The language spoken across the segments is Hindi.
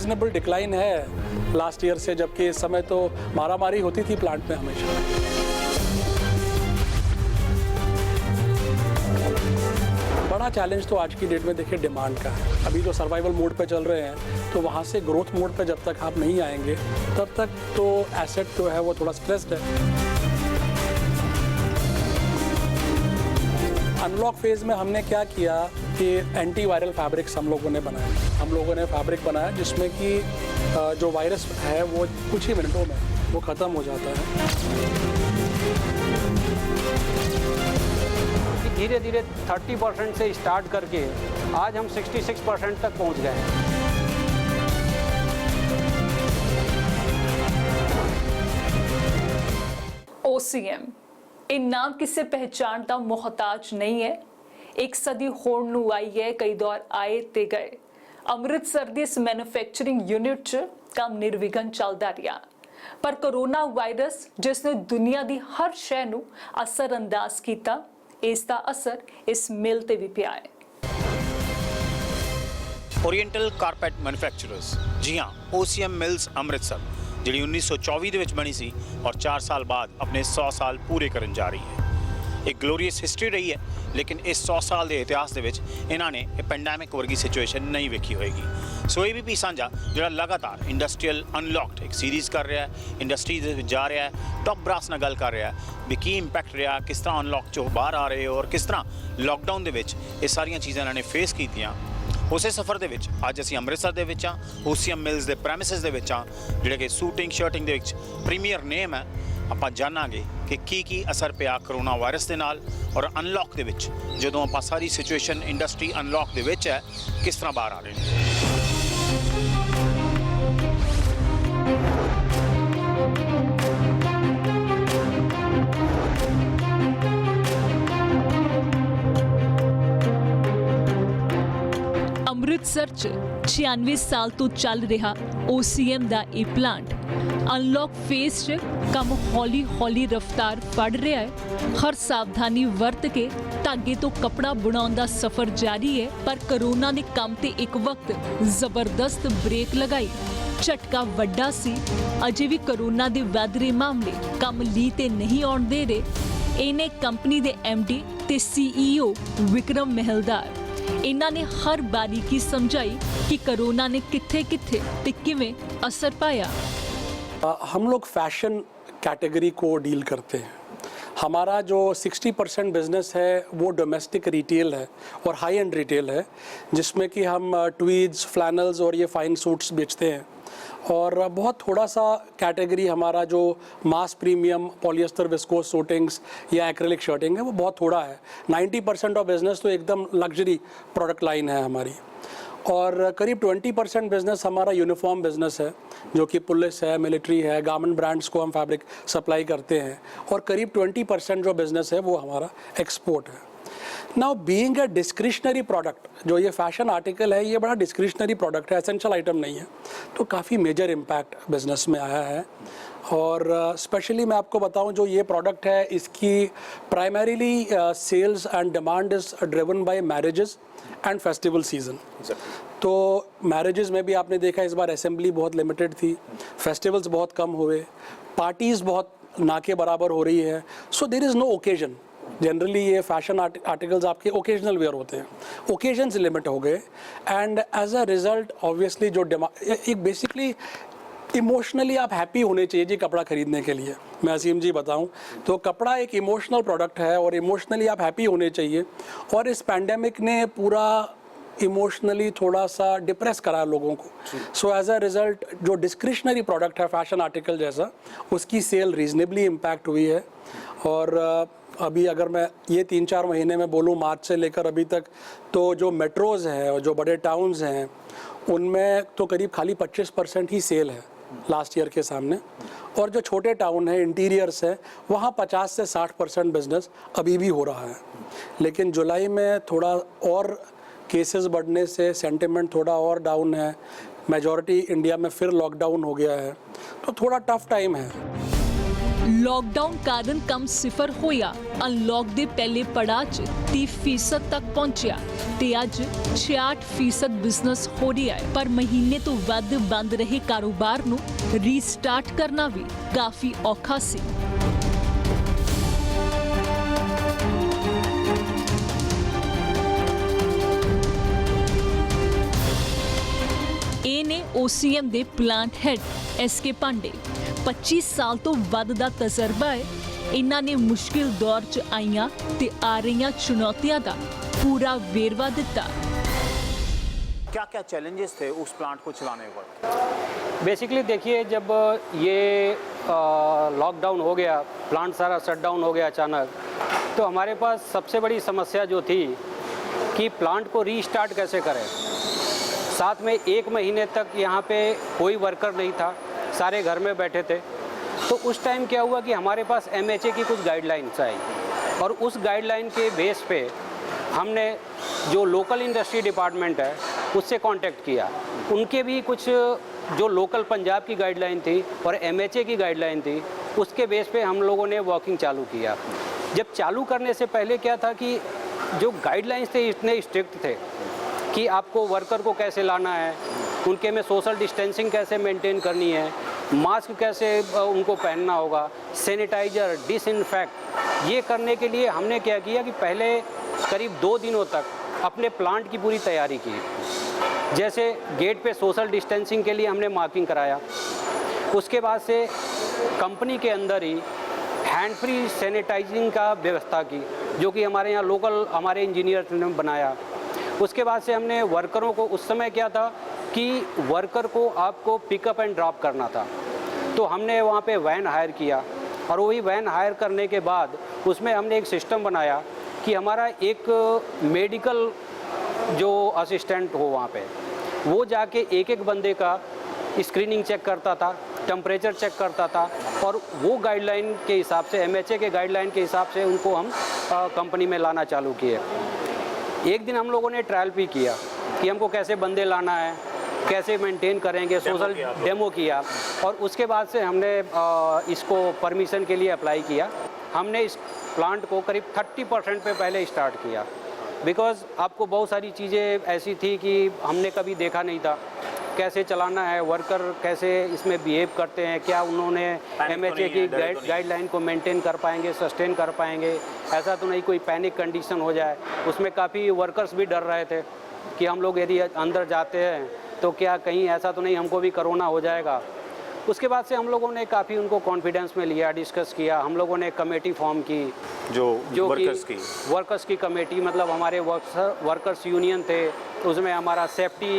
रीजनेबल डिक्लाइन है लास्ट ईयर से, जबकि इस समय तो मारामारी होती थी प्लांट में हमेशा। बड़ा चैलेंज तो आज की डेट में देखिए डिमांड का है। अभी तो सर्वाइवल मोड पे चल रहे हैं, तो वहाँ से ग्रोथ मोड पे जब तक आप नहीं आएंगे तब तक तो एसेट जो है वो थोड़ा स्ट्रेस्ड है। अनलॉक फेज में हमने क्या किया कि एंटी वायरल फैब्रिक्स हम लोगों ने बनाए। हम लोगों ने फैब्रिक बनाया जिसमें कि जो वायरस है वो कुछ ही मिनटों में वो ख़त्म हो जाता है। धीरे धीरे 30% से स्टार्ट करके आज हम 66% तक पहुंच गए हैं। OCM ਇਹ ਨਾਮ ਕਿਸੇ ਪਹਿਚਾਣ ਦਾ ਮੁਹਤਾਜ ਨਹੀਂ ਹੈ। ਇੱਕ ਸਦੀ ਹੋਣ ਨੂੰ ਆਈ ਹੈ, ਕਈ ਦੌਰ ਆਏ ਤੇ ਗਏ। ਅੰਮ੍ਰਿਤਸਰ ਦੀ ਇਸ ਮੈਨੂਫੈਕਚਰਿੰਗ ਯੂਨਿਟ 'ਚ ਕੰਮ ਨਿਰਵਿਘਨ ਚੱਲਦਾ ਰਿਹਾ, ਪਰ ਕੋਰੋਨਾ ਵਾਇਰਸ ਜਿਸ ਨੇ ਦੁਨੀਆ ਦੀ ਹਰ ਸ਼ੈ ਨੂੰ ਅਸਰਅੰਦਾਜ਼ ਕੀਤਾ, ਇਸ ਦਾ ਅਸਰ ਇਸ ਮਿਲ ਤੇ ਵੀ ਪਿਆ ਹੈ। ओरिएंटल कारपेट मैन्युफैक्चरर्स, जी हाँ, OCM मिल्स अमृतसर ਜਿਹੜੀ 1924 ਦੇ ਵਿੱਚ ਬਣੀ ਸੀ ਔਰ 4 ਸਾਲ ਬਾਅਦ ਆਪਣੇ 100 ਸਾਲ ਪੂਰੇ ਕਰਨ ਜਾ ਰਹੀ ਹੈ। ਇੱਕ ਗਲੋਰੀਅਸ ਹਿਸਟਰੀ ਰਹੀ ਹੈ, ਲੇਕਿਨ ਇਸ 100 ਸਾਲ ਦੇ ਇਤਿਹਾਸ ਦੇ ਵਿੱਚ ਇਹਨਾਂ ਨੇ ਇਹ ਪੈਂਡੈਮਿਕ ਵਰਗੀ ਸਿਚੁਏਸ਼ਨ ਨਹੀਂ ਵੇਖੀ ਹੋਏਗੀ। ਸੋ ABP ਸਾਂਝਾ ਜਿਹੜਾ ਲਗਾਤਾਰ ਇੰਡਸਟਰੀਅਲ ਅਨਲੌਕਡ ਇੱਕ ਸੀਰੀਜ਼ ਕਰ ਰਿਹਾ ਹੈ, ਇੰਡਸਟਰੀ ਦੇ ਵਿੱਚ ਜਾ ਰਿਹਾ ਹੈ, ਟੌਪ ਬ੍ਰਾਸ ਨਾਲ ਗੱਲ ਕਰ ਰਿਹਾ ਹੈ ਵੀ ਕੀ ਇੰਪੈਕਟ ਰਿਹਾ, ਕਿਸ ਤਰ੍ਹਾਂ ਅਨਲੌਕ 'ਚੋਂ ਬਾਹਰ ਆ ਰਹੇ ਹੋ ਔਰ ਕਿਸ ਤਰ੍ਹਾਂ ਲੋਕਡਾਊਨ ਦੇ ਵਿੱਚ ਇਹ ਸਾਰੀਆਂ ਚੀਜ਼ਾਂ ਇਹਨਾਂ ਨੇ ਫੇਸ ਕੀਤੀਆਂ। ਉਸੇ ਸਫ਼ਰ ਦੇ ਵਿੱਚ ਅੱਜ ਅਸੀਂ ਅੰਮ੍ਰਿਤਸਰ ਦੇ ਵਿੱਚ ਹਾਂ, OCM ਮਿਲਸ ਦੇ ਪ੍ਰੈਮਿਸਿਸ ਦੇ ਵਿੱਚ ਹਾਂ, ਜਿਹੜੇ ਕਿ ਸ਼ੂਟਿੰਗ ਸ਼ਰਟਿੰਗ ਦੇ ਵਿੱਚ ਪ੍ਰੀਮੀਅਰ ਨੇਮ ਹੈ। ਆਪਾਂ ਜਾਣਾਂਗੇ ਕਿ ਕੀ ਅਸਰ ਪਿਆ ਕਰੋਨਾ ਵਾਇਰਸ ਦੇ ਨਾਲ ਔਰ ਅਨਲੌਕ ਦੇ ਵਿੱਚ, ਜਦੋਂ ਆਪਾਂ ਸਾਰੀ ਸਿਚੁਏਸ਼ਨ ਇੰਡਸਟਰੀ ਅਨਲੌਕ ਦੇ ਵਿੱਚ ਹੈ, ਕਿਸ ਤਰ੍ਹਾਂ ਬਾਹਰ ਆ ਰਹੇ ਨੇ। ਅੰਮ੍ਰਿਤਸਰ 'ਚ 96 ਸਾਲ ਤੋਂ ਚੱਲ ਰਿਹਾ OCM ਦਾ ਇਹ ਪਲਾਂਟ ਅਨਲੌਕ ਫੇਸ 'ਚ ਕੰਮ ਹੌਲੀ ਰਫ਼ਤਾਰ ਫੜ ਰਿਹਾ ਹੈ। ਹਰ ਸਾਵਧਾਨੀ ਵਰਤ ਕੇ ਧਾਗੇ ਤੋਂ ਕੱਪੜਾ ਬਣਾਉਣ ਦਾ ਸਫ਼ਰ ਜਾਰੀ ਹੈ, ਪਰ ਕੋਰੋਨਾ ਨੇ ਕੰਮ ਤੇ ਇੱਕ ਵਕਤ ਜ਼ਬਰਦਸਤ ਬ੍ਰੇਕ ਲਗਾਈ। ਝਟਕਾ ਵੱਡਾ ਸੀ। ਅਜੇ ਵੀ ਕੋਰੋਨਾ ਦੇ ਵੱਧ ਰਹੇ ਮਾਮਲੇ ਕੰਮ ਲੀ ਤੇ ਨਹੀਂ ਆਉਣ ਦੇ ਰਹੇ। ਇਹਨੇ ਕੰਪਨੀ ਦੇ MD ਤੇ CEO ਵਿਕਰਮ ਮਹਿਲਦਾਰ ਇਹਨਾਂ ਨੇ ਹਰ ਬਾਰੀਕੀ समझाई कि कोरोना ने किथे ते किवें असर पाया। हम लोग फैशन कैटेगरी को डील करते हैं। हमारा जो 60% बिजनेस है वो डोमेस्टिक रिटेल है और हाई एंड रिटेल है, जिसमें कि हम ट्वीड्स, फ्लैनल्स और ये फाइन सूट्स बेचते हैं। और बहुत थोड़ा सा कैटेगरी हमारा जो मास प्रीमियम पॉलिएस्टर विस्कोस सूटिंग्स या एक्रेलिक शर्टिंग है वो बहुत थोड़ा है। 90% ऑफ बिज़नेस तो एकदम लग्जरी प्रोडक्ट लाइन है हमारी। और करीब 20% बिज़नेस हमारा यूनिफॉर्म बिज़नेस है, जो कि पुलिस है, मिलिट्री है, गारमेंट ब्रांड्स को हम फैब्रिक सप्लाई करते हैं। और करीब 20% जो बिज़नेस है वो हमारा एक्सपोर्ट है। Now being a discretionary product, जो ये फैशन आर्टिकल है ये बड़ा डिस्क्रिशनरी प्रोडक्ट है, एसेंशियल आइटम नहीं है, तो काफ़ी मेजर इम्पैक्ट बिजनेस में आया है। और स्पेशली मैं आपको बताऊं, जो ये प्रोडक्ट है इसकी primarily sales and demand is driven by marriages and festival season. तो मैरिजेस में भी आपने देखा इस बार असेंबली बहुत लिमिटेड थी, फेस्टिवल्स बहुत कम हुए, पार्टीज़ बहुत ना के बराबर हो रही है। So there is no occasion. Generally ये फैशन आर्टिकल्स आपके ओकेजनल वेयर होते हैं, ओकेजन्स लिमिट हो गए। And as a result obviously जो एक बेसिकली इमोशनली आप हैप्पी होने चाहिए जी कपड़ा खरीदने के लिए। मैं असीम जी बताऊं तो कपड़ा एक इमोशनल प्रोडक्ट है और इमोशनली आप हैप्पी होने चाहिए। और इस पैंडेमिक ने पूरा इमोशनली थोड़ा सा डिप्रेस करा लोगों को। सो एज अ रिज़ल्ट जो डिस्क्रिशनरी प्रोडक्ट है फैशन आर्टिकल जैसा, उसकी सेल रीजनेबली इम्पैक्ट हुई है। और अभी अगर मैं ये 3-4 महीने में बोलूँ मार्च से लेकर अभी तक, तो जो मेट्रोज़ हैं और जो बड़े टाउन्स हैं उनमें तो करीब खाली 25% ही सेल है लास्ट ईयर के सामने। और जो छोटे टाउन हैं, इंटीरियर्स हैं, वहाँ 50 से 60% बिजनेस अभी भी हो रहा है। लेकिन जुलाई में थोड़ा और केसेस बढ़ने से सेंटिमेंट थोड़ा और डाउन है, मेजॉरिटी इंडिया में फिर लॉकडाउन हो गया है, तो थोड़ा टफ टाइम है। ਲੌਕਡਾਊਨ ਕਾਰਨ ਕੰਮ ਸਿਫਰ ਹੋਇਆ, ਅਨਲੌਕ ਦੇ ਪਹਿਲੇ ਪੜਾਅ 'ਚ 30% ਤੱਕ ਪਹੁੰਚਿਆ ਤੇ ਅੱਜ 66% ਬਿਜ਼ਨਸ ਹੋ ਰਿਹਾ ਹੈ। ਪਰ ਮਹੀਨੇ ਤੋਂ ਵੱਧ ਬੰਦ ਰਹੇ ਕਾਰੋਬਾਰ ਨੂੰ ਰੀਸਟਾਰਟ ਕਰਨਾ ਵੀ ਕਾਫੀ ਔਖਾ ਸੀ। ਇਹ ਨੇ OCM ਦੇ ਪਲਾਂਟ ਹੈਡ SK ਪਾਂਡੇ। 25 ਸਾਲ ਤੋਂ ਵੱਧ ਦਾ ਤਜਰਬਾ ਹੈ। ਇਹਨਾਂ ਨੇ ਮੁਸ਼ਕਿਲ ਦੌਰ 'ਚ ਆਈਆਂ ਤੇ ਆ ਰਹੀਆਂ ਚੁਣੌਤੀਆਂ ਦਾ पूरा वेरवा दिता। क्या क्या चैलेंजेस थे उस प्लांट को चलाने पर? बेसिकली देखिए, जब ये लॉकडाउन हो गया, प्लांट सारा शट डाउन हो गया अचानक, तो हमारे पास सबसे बड़ी समस्या जो थी कि प्लांट को रीस्टार्ट कैसे करें। साथ में 1 महीने तक यहाँ पे कोई वर्कर नहीं था, सारे घर में बैठे थे। तो उस टाइम क्या हुआ कि हमारे पास MHA की कुछ गाइडलाइंस आई और उस गाइडलाइन के बेस पे हमने जो लोकल इंडस्ट्री डिपार्टमेंट है उससे कांटेक्ट किया। उनके भी कुछ जो लोकल पंजाब की गाइडलाइन थी और MHA की गाइडलाइन थी, उसके बेस पे हम लोगों ने वर्किंग चालू किया। जब चालू करने से पहले क्या था कि जो गाइडलाइंस थे इतने स्ट्रिक्ट थे कि आपको वर्कर को कैसे लाना है, उनके में सोशल डिस्टेंसिंग कैसे मेंटेन करनी है, मास्क कैसे उनको पहनना होगा, सैनिटाइज़र, डिसइंफेक्ट। ये करने के लिए हमने क्या किया कि पहले करीब 2 दिनों तक अपने प्लांट की पूरी तैयारी की। जैसे गेट पे सोशल डिस्टेंसिंग के लिए हमने मार्किंग कराया। उसके बाद से कंपनी के अंदर ही हैंड फ्री सैनिटाइजिंग का व्यवस्था की, जो कि हमारे यहाँ लोकल हमारे इंजीनियर ने बनाया। उसके बाद से हमने वर्करों को, उस समय क्या था कि वर्कर को आपको पिकअप एंड ड्रॉप करना था, तो हमने वहाँ पे वैन हायर किया और वही वैन हायर करने के बाद उसमें हमने एक सिस्टम बनाया कि हमारा एक मेडिकल जो असिस्टेंट हो वहाँ पे, वो जाके एक एक बंदे का स्क्रीनिंग चेक करता था, टेम्परेचर चेक करता था और वो गाइडलाइन के हिसाब से, MHA के गाइडलाइन के हिसाब से उनको हम कंपनी में लाना चालू किए। एक दिन हम लोगों ने ट्रायल भी किया कि हमको कैसे बंदे लाना है, कैसे मेंटेन करेंगे, सोशल डेमो किया और उसके बाद से हमने इसको परमिशन के लिए अप्लाई किया। हमने इस प्लांट को करीब 30% पे पहले स्टार्ट किया, बिकॉज़ आपको बहुत सारी चीज़ें ऐसी थी कि हमने कभी देखा नहीं था, कैसे चलाना है, वर्कर कैसे इसमें बिहेव करते हैं, क्या उन्होंने MHA की गाइडलाइन को मेंटेन कर पाएंगे, सस्टेन कर पाएंगे, ऐसा तो नहीं कोई पैनिक कंडीशन हो जाए। उसमें काफ़ी वर्कर्स भी डर रहे थे कि हम लोग यदि अंदर जाते हैं तो क्या कहीं ऐसा तो नहीं हमको भी कोरोना हो जाएगा। उसके बाद से हम लोगों ने काफ़ी उनको कॉन्फिडेंस में लिया, डिस्कस किया। हम लोगों ने कमेटी फॉर्म की, जो वर्कर्स की कमेटी, मतलब हमारे वर्कर्स यूनियन थे, उसमें हमारा सेफ्टी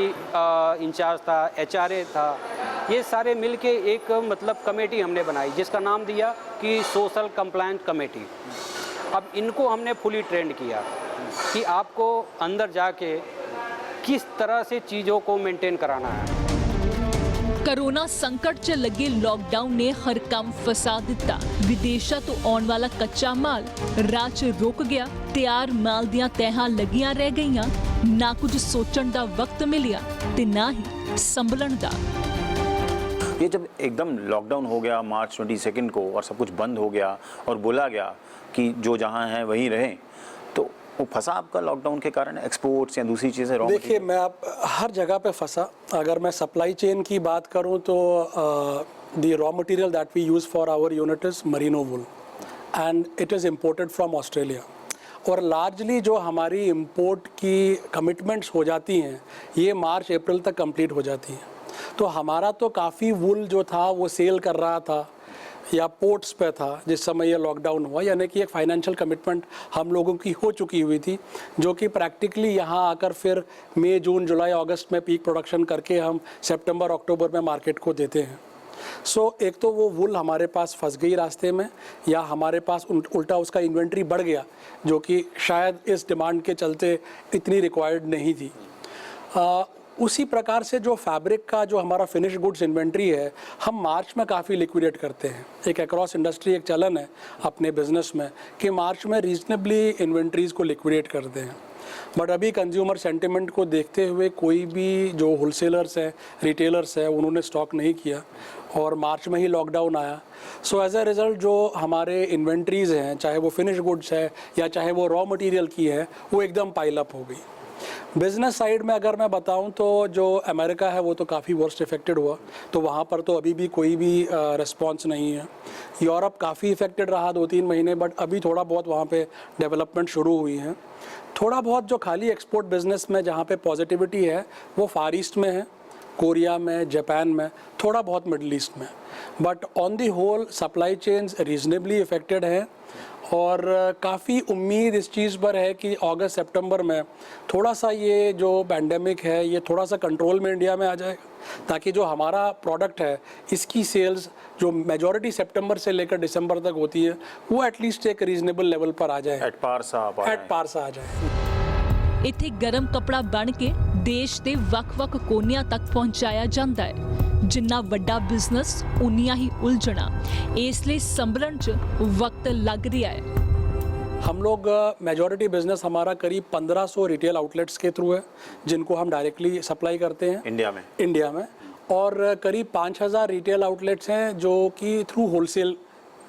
इंचार्ज था, HRA था, ये सारे मिलके एक मतलब कमेटी हमने बनाई जिसका नाम दिया कि सोशल कंप्लायंस कमेटी। अब इनको हमने फुली ट्रेंड किया कि आपको अंदर जाके किस तरह से चीज़ों को मेंटेन कराना है। कोरोना संकट 'ਚ ਲੱਗੇ ਲੌਕਡਾਊਨ ਨੇ ਹਰ ਕੰਮ ਫਸਾ ਦਿੱਤਾ। ਵਿਦੇਸ਼ਾਂ ਤੋਂ ਆਉਣ ਵਾਲਾ ਕੱਚਾ ਮਾਲ ਰਾਹ 'ਚ ਰੁਕ ਗਿਆ। ਤਿਆਰ ਮਾਲ ਦੀਆਂ ਤਹਿਾਂ ਲੱਗੀਆਂ ਰਹਿ ਗਈਆਂ। ਨਾ ਕੁਝ ਸੋਚਣ ਦਾ ਵਕਤ ਮਿਲਿਆ ਤੇ ਨਾ ਹੀ ਸੰਭਲਣ ਦਾ। ये जब एकदम लॉकडाउन हो गया मार्च 22 को और सब कुछ बंद हो गया और बोला गया कि जो जहाँ हैं वहीं रहें, तो वो फंसा आपका लॉकडाउन के कारण एक्सपोर्ट्स या दूसरी चीज़ें? देखिए, मैं आप हर जगह पे फंसा। अगर मैं सप्लाई चेन की बात करूं तो the raw material that we use for our unit is merino wool and it is imported from Australia. और लार्जली जो हमारी इंपोर्ट की कमिटमेंट्स हो जाती हैं ये मार्च अप्रैल तक कंप्लीट हो जाती हैं। तो हमारा तो काफ़ी वूल जो था वो सेल कर रहा था या पोर्ट्स पे था जिस समय ये लॉकडाउन हुआ, यानी कि एक फाइनेंशियल कमिटमेंट हम लोगों की हो चुकी हुई थी, जो कि प्रैक्टिकली यहाँ आकर फिर मई, जून, जुलाई, अगस्त में पीक प्रोडक्शन करके हम सितंबर, अक्टूबर में मार्केट को देते हैं। सो एक तो वो वूल हमारे पास फंस गई रास्ते में, या हमारे पास उल्टा उसका इन्वेंट्री बढ़ गया, जो कि शायद इस डिमांड के चलते इतनी रिक्वायर्ड नहीं थी। उसी प्रकार से जो फैब्रिक का जो हमारा फिनिश गुड्स इन्वेंट्री है, हम मार्च में काफ़ी लिक्विडेट करते हैं। एक अक्रॉस इंडस्ट्री एक चलन है अपने बिजनेस में कि मार्च में रीजनेबली इन्वेंट्रीज़ को लिक्विडेट करते हैं। बट अभी कंज्यूमर सेंटिमेंट को देखते हुए कोई भी जो होलसेलर्स हैं, रिटेलर्स हैं, उन्होंने स्टॉक नहीं किया और मार्च में ही लॉकडाउन आया। सो एज अ रिज़ल्ट जो हमारे इन्वेंट्रीज़ हैं, चाहे वो फिनिश गुड्स है या चाहे वो रॉ मटेरियल की है, वो एकदम पाइल अप हो गई। बिज़नेस साइड में अगर मैं बताऊं तो जो अमेरिका है वो तो काफ़ी वर्स्ट इफेक्टेड हुआ, तो वहाँ पर तो अभी भी कोई भी रिस्पॉन्स नहीं है। यूरोप काफ़ी इफेक्टेड रहा 2-3 महीने, बट अभी थोड़ा बहुत वहाँ पे डेवलपमेंट शुरू हुई है। थोड़ा बहुत जो खाली एक्सपोर्ट बिजनेस में जहाँ पे पॉजिटिविटी है वो फार ईस्ट में है, कोरिया में, जापान में, थोड़ा बहुत मिडल ईस्ट में, but on the whole supply chains reasonably affected हैं। और काफ़ी उम्मीद इस चीज़ पर है कि अगस्त सितंबर में थोड़ा सा ये जो पैंडेमिक है ये थोड़ा सा कंट्रोल में इंडिया में आ जाएगा, ताकि जो हमारा प्रोडक्ट है इसकी सेल्स जो मेजॉरिटी सितंबर से लेकर दिसंबर तक होती है वो एटलीस्ट एक रीजनेबल लेवल पर आ जाए, एट पार सा आ जाए। ਇੱਥੇ ਗਰਮ ਕਪੜਾ ਬਣ ਕੇ ਦੇਸ਼ ਦੇ ਵੱਖ-ਵੱਖ ਕੋਨਿਆਂ ਤੱਕ ਪਹੁੰਚਾਇਆ ਜਾਂਦਾ ਹੈ। ਜਿੰਨਾ ਵੱਡਾ ਬਿਜ਼ਨਸ ਉਨੀਆਂ ਹੀ ਉਲਝਣਾ, ਇਸ ਲਈ ਸੰਭਲਣ 'ਚ ਵਕਤ ਲੱਗ ਰਿਹਾ ਹੈ। हम लोग मेजॉरिटी बिजनेस हमारा करीब 1500 रिटेल आउटलेट्स के थ्रू है, जिनको हम डायरेक्टली सप्लाई करते हैं इंडिया में, और करीब 5000 रिटेल आउटलेट्स हैं जो कि थ्रू होलसेल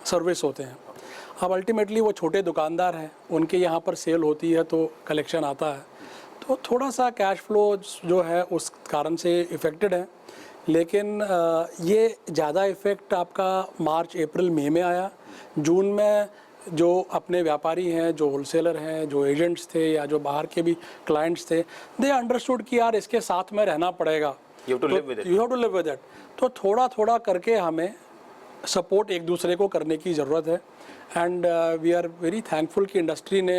सर्विस होते हैं। अब अल्टीमेटली वो छोटे दुकानदार हैं, उनके यहाँ पर सेल होती है तो कलेक्शन आता है, तो थोड़ा सा कैश फ्लो जो है उस कारण से इफ़ेक्टेड है। लेकिन ये ज़्यादा इफ़ेक्ट आपका मार्च अप्रैल मई में आया। जून में जो अपने व्यापारी हैं, जो होलसेलर हैं, जो एजेंट्स थे या जो बाहर के भी क्लाइंट्स थे, दे अंडरस्टूड कि यार इसके साथ में रहना पड़ेगा, you have to live with it. तो थोड़ा थोड़ा करके हमें सपोर्ट एक दूसरे को करने की ज़रूरत है। And we are very thankful कि इंडस्ट्री ने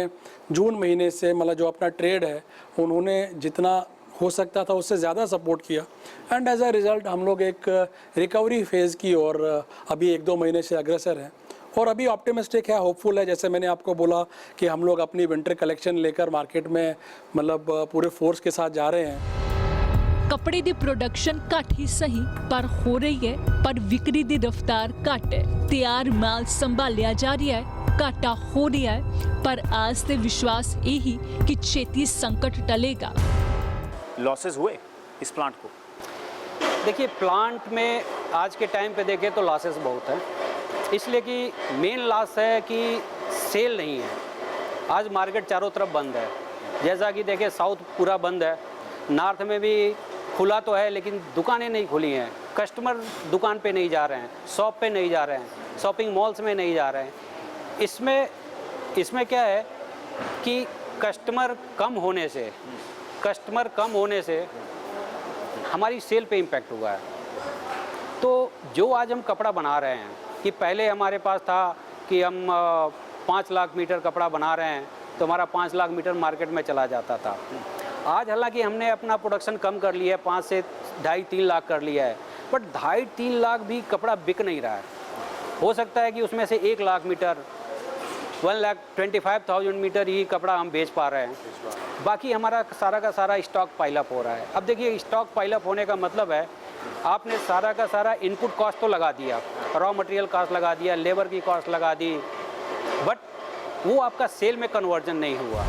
जून महीने से मतलब जो अपना ट्रेड है उन्होंने जितना हो सकता था उससे ज़्यादा सपोर्ट किया, एंड एज अ रिज़ल्ट हम लोग एक रिकवरी फेज़ की और अभी 1-2 महीने से अग्रसर हैं और अभी ऑप्टिमिस्टिक है, होपफुल है। जैसे मैंने आपको बोला कि हम लोग अपनी विंटर कलेक्शन लेकर मार्केट में मतलब पूरे फोर्स के साथ जा रहे हैं। ਕੱਪੜੇ ਦੀ ਪ੍ਰੋਡਕਸ਼ਨ ਘੱਟ ਹੀ ਸਹੀ ਪਰ ਹੋ ਰਹੀ ਹੈ, ਪਰ ਵਿਕਰੀ ਦੀ ਰਫ਼ਤਾਰ ਘੱਟ ਹੈ। ਤਿਆਰ ਮਾਲ ਸੰਭਾਲਿਆ ਜਾ ਰਿਹਾ ਹੈ, ਘਾਟਾ ਹੋ ਰਿਹਾ ਹੈ, ਪਰ ਆਸ ਤੇ ਵਿਸ਼ਵਾਸ ਇਹੀ ਕਿ ਛੇਤੀ संकट टलेगा। लॉसेस हुए इस प्लांट को? देखिए, प्लांट में आज के टाइम पे देखें तो लॉसेस बहुत है, इसलिए कि मेन लॉस है कि सेल नहीं है। आज मार्केट चारों तरफ बंद है, जैसा कि देखिए साउथ पूरा बंद है, नॉर्थ में भी खुला तो है लेकिन दुकानें नहीं खुली हैं, कस्टमर दुकान पे नहीं जा रहे हैं, शॉप पे नहीं जा रहे हैं, शॉपिंग मॉल्स में नहीं जा रहे हैं। इसमें क्या है कि कस्टमर कम होने से हमारी सेल पे इम्पैक्ट हुआ है। तो जो आज हम कपड़ा बना रहे हैं कि पहले हमारे पास था कि हम 5 लाख मीटर कपड़ा बना रहे हैं तो हमारा 5 लाख मीटर मार्केट में चला जाता था। आज हालांकि हमने अपना प्रोडक्शन कम कर लिया है, 5 से 2.5-3 लाख कर लिया है, बट 2.5-3 लाख भी कपड़ा बिक नहीं रहा है। हो सकता है कि उसमें से 1 लाख मीटर 1,25,000 मीटर ही कपड़ा हम बेच पा रहे हैं, बाकी हमारा सारा का सारा स्टॉक पाइलअप हो रहा है। अब देखिए, स्टॉक पाइलअप होने का मतलब है आपने सारा का सारा इनपुट कॉस्ट तो लगा दिया, रॉ मटेरियल कॉस्ट लगा दिया, लेबर की कॉस्ट लगा दी, बट वो आपका सेल में कन्वर्जन नहीं हुआ।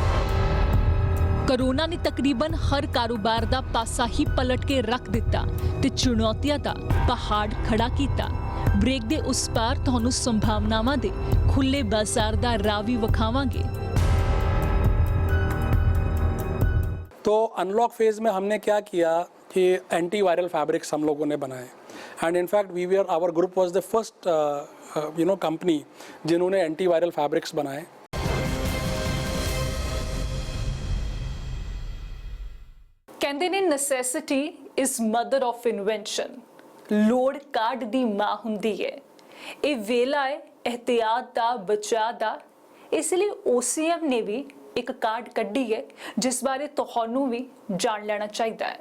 ਕਰੋਨਾ ਨੇ ਤਕਰੀਬਨ ਹਰ ਕਾਰੋਬਾਰ ਦਾ ਪਾਸਾ ਹੀ ਪਲਟ ਕੇ ਰੱਖ ਦਿੱਤਾ ਤੇ ਚੁਣੌਤੀਆਂ ਦਾ ਪਹਾੜ ਖੜਾ ਕੀਤਾ। ਬ੍ਰੇਕ ਦੇ ਉਸ ਪਾਰ ਤੁਹਾਨੂੰ ਸੰਭਾਵਨਾਵਾਂ ਦੇ ਖੁੱਲੇ ਬਾਜ਼ਾਰ ਦਾ ਰਾਹ ਵੀ ਵਿਖਾਵਾਂਗੇ। तो अनलॉक फेज़ में हमने क्या किया कि एंटी वायरल फैब्रिक्स हम लोगों ने बनाए, and in fact our group was the first company जिन्होंने एंटी वायरल फैब्रिक्स बनाए। ਕਹਿੰਦੇ ਨੇ necessity is mother of invention. ਲੋੜ ਕਾਢ ਦੀ ਮਾਂ ਹੁੰਦੀ ਹੈ। ਇਹ ਵੇਲਾ ਹੈ ਇਹਤਿਆਤ ਦਾ, ਬਚਾਅ ਦਾ। ਇਸ ਲਈ OCM ਨੇ ਵੀ ਇੱਕ ਕਾਢ ਕੱਢੀ ਹੈ ਜਿਸ ਬਾਰੇ ਤੁਹਾਨੂੰ ਵੀ ਜਾਣ ਲੈਣਾ ਚਾਹੀਦਾ ਹੈ।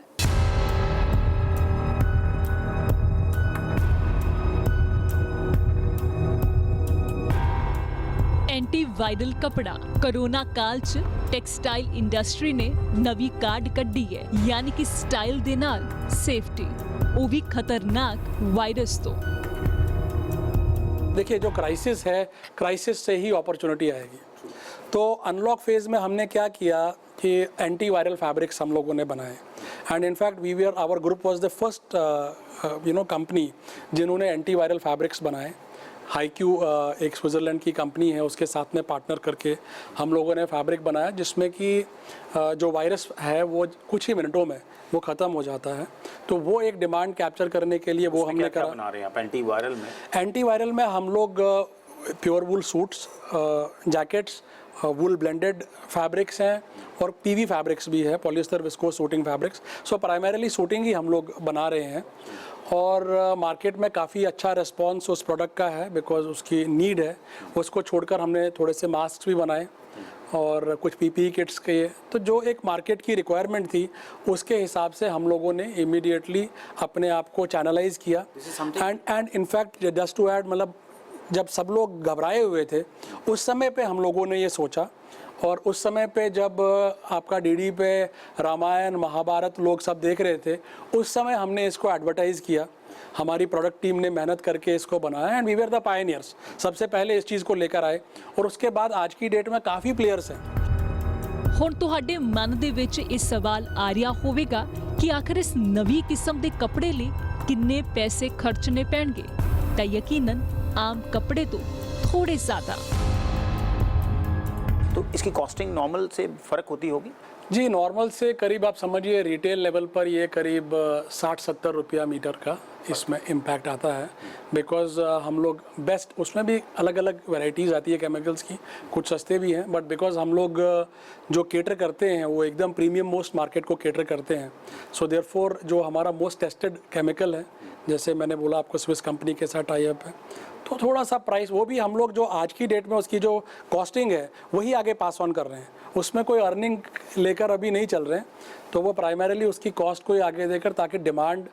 ਐਂਟੀ ਵਾਇਰਲ ਕਪੜਾ ਕੋਰੋਨਾ ਕਾਲ 'ਚ ਟੈਕਸਟਾਈਲ ਇੰਡਸਟਰੀ ਨੇ ਨਵੀਂ ਕਾਢ ਕੱਢੀ ਹੈ, ਯਾਨੀ ਕਿ ਸਟਾਈਲ ਦੇ ਨਾਲ ਸੇਫਟੀ, ਉਹ ਵੀ ਖਤਰਨਾਕ ਵਾਇਰਸ ਤੋਂ। देखिए, जो क्राइसिस है, क्राइसिस से ही अपॉर्चुनिटी आएगी। तो अनलॉक फेज़ में हमने क्या किया कि एंटी वायरल फैब्रिक्स हम लोगों ने बनाए and in fact we were our group was the first company जिन्होंने एंटी वायरल फैब्रिक्स बनाए। हाईक्यू एक स्विट्ज़रलैंड की कंपनी है, उसके साथ में पार्टनर करके हम लोगों ने फैब्रिक बनाया जिसमें कि जो वायरस है वो कुछ ही मिनटों में वो ख़त्म हो जाता है। तो वो एक डिमांड कैप्चर करने के लिए वो हमने करा। बना रहे हैं आप एंटी वायरल में? एंटी वायरल में हम लोग प्योर वूल सूट्स, जैकेट्स, वूल ब्लेंडेड फैब्रिक्स हैं और पीवी फैब्रिक्स भी है, पॉलिएस्टर विस्कोस सूटिंग फैब्रिक्स। सो प्राइमरीली सूटिंग ही हम लोग बना रहे हैं और मार्केट में काफ़ी अच्छा रिस्पांस उस प्रोडक्ट का है बिकॉज उसकी नीड है। उसको छोड़कर हमने थोड़े से मास्क भी बनाए और कुछ पीपीई किट्स के। तो जो एक मार्केट की रिक्वायरमेंट थी उसके हिसाब से हम लोगों ने इमीडिएटली अपने आप को चैनलाइज किया। And in fact just to add, मतलब जब सब लोग घबराए हुए थे उस समय पे हम लोगों ने ये सोचा और उस समय पे जब आपका डीडी पे रामायण महाभारत लोग सब देख रहे थे उस समय हमने इसको एडवर्टाइज़ किया। हमारी प्रोडक्ट टीम ने मेहनत करके इसको बनाया and we were the pioneers, सबसे पहले इस चीज़ को लेकर आए और उसके बाद आज की डेट में काफ़ी प्लेयर्स हैं। ਹੁਣ ਤੁਹਾਡੇ ਮਨ ਦੇ ਵਿੱਚ ਇਹ ਸਵਾਲ ਆ ਰਿਹਾ ਹੋਵੇਗਾ ਕਿ ਆਖਰ ਇਸ ਨਵੀਂ ਕਿਸਮ ਦੇ ਕੱਪੜੇ ਲਈ ਕਿੰਨੇ ਪੈਸੇ ਖਰਚਣੇ ਪੈਣਗੇ ਤਾਂ ਯਕੀਨਨ आम कपड़े तो थोड़े ज्यादा। तो इसकी कॉस्टिंग नॉर्मल से फ़र्क होती होगी? जी, नॉर्मल से करीब आप समझिए रिटेल लेवल पर ये करीब 60-70 रुपया मीटर का इसमें इम्पैक्ट आता है बिकॉज हम लोग बेस्ट, उसमें भी अलग अलग वैरायटीज़ आती है केमिकल्स की, कुछ सस्ते भी हैं बट बिकॉज हम लोग जो केटर करते हैं वो एकदम प्रीमियम मोस्ट मार्केट को केटर करते हैं। सो देयरफॉर जो हमारा मोस्ट टेस्टेड केमिकल है, जैसे मैंने बोला आपको स्विस कंपनी के साथ टाई अप है, तो थोड़ा सा प्राइस वो भी हम लोग जो आज की डेट में उसकी जो कॉस्टिंग है वही आगे पास ऑन कर रहे हैं, उसमें कोई अर्निंग लेकर अभी नहीं चल रहे हैं। तो वो प्राइमरीली उसकी कॉस्ट को ही आगे देकर ताकि डिमांड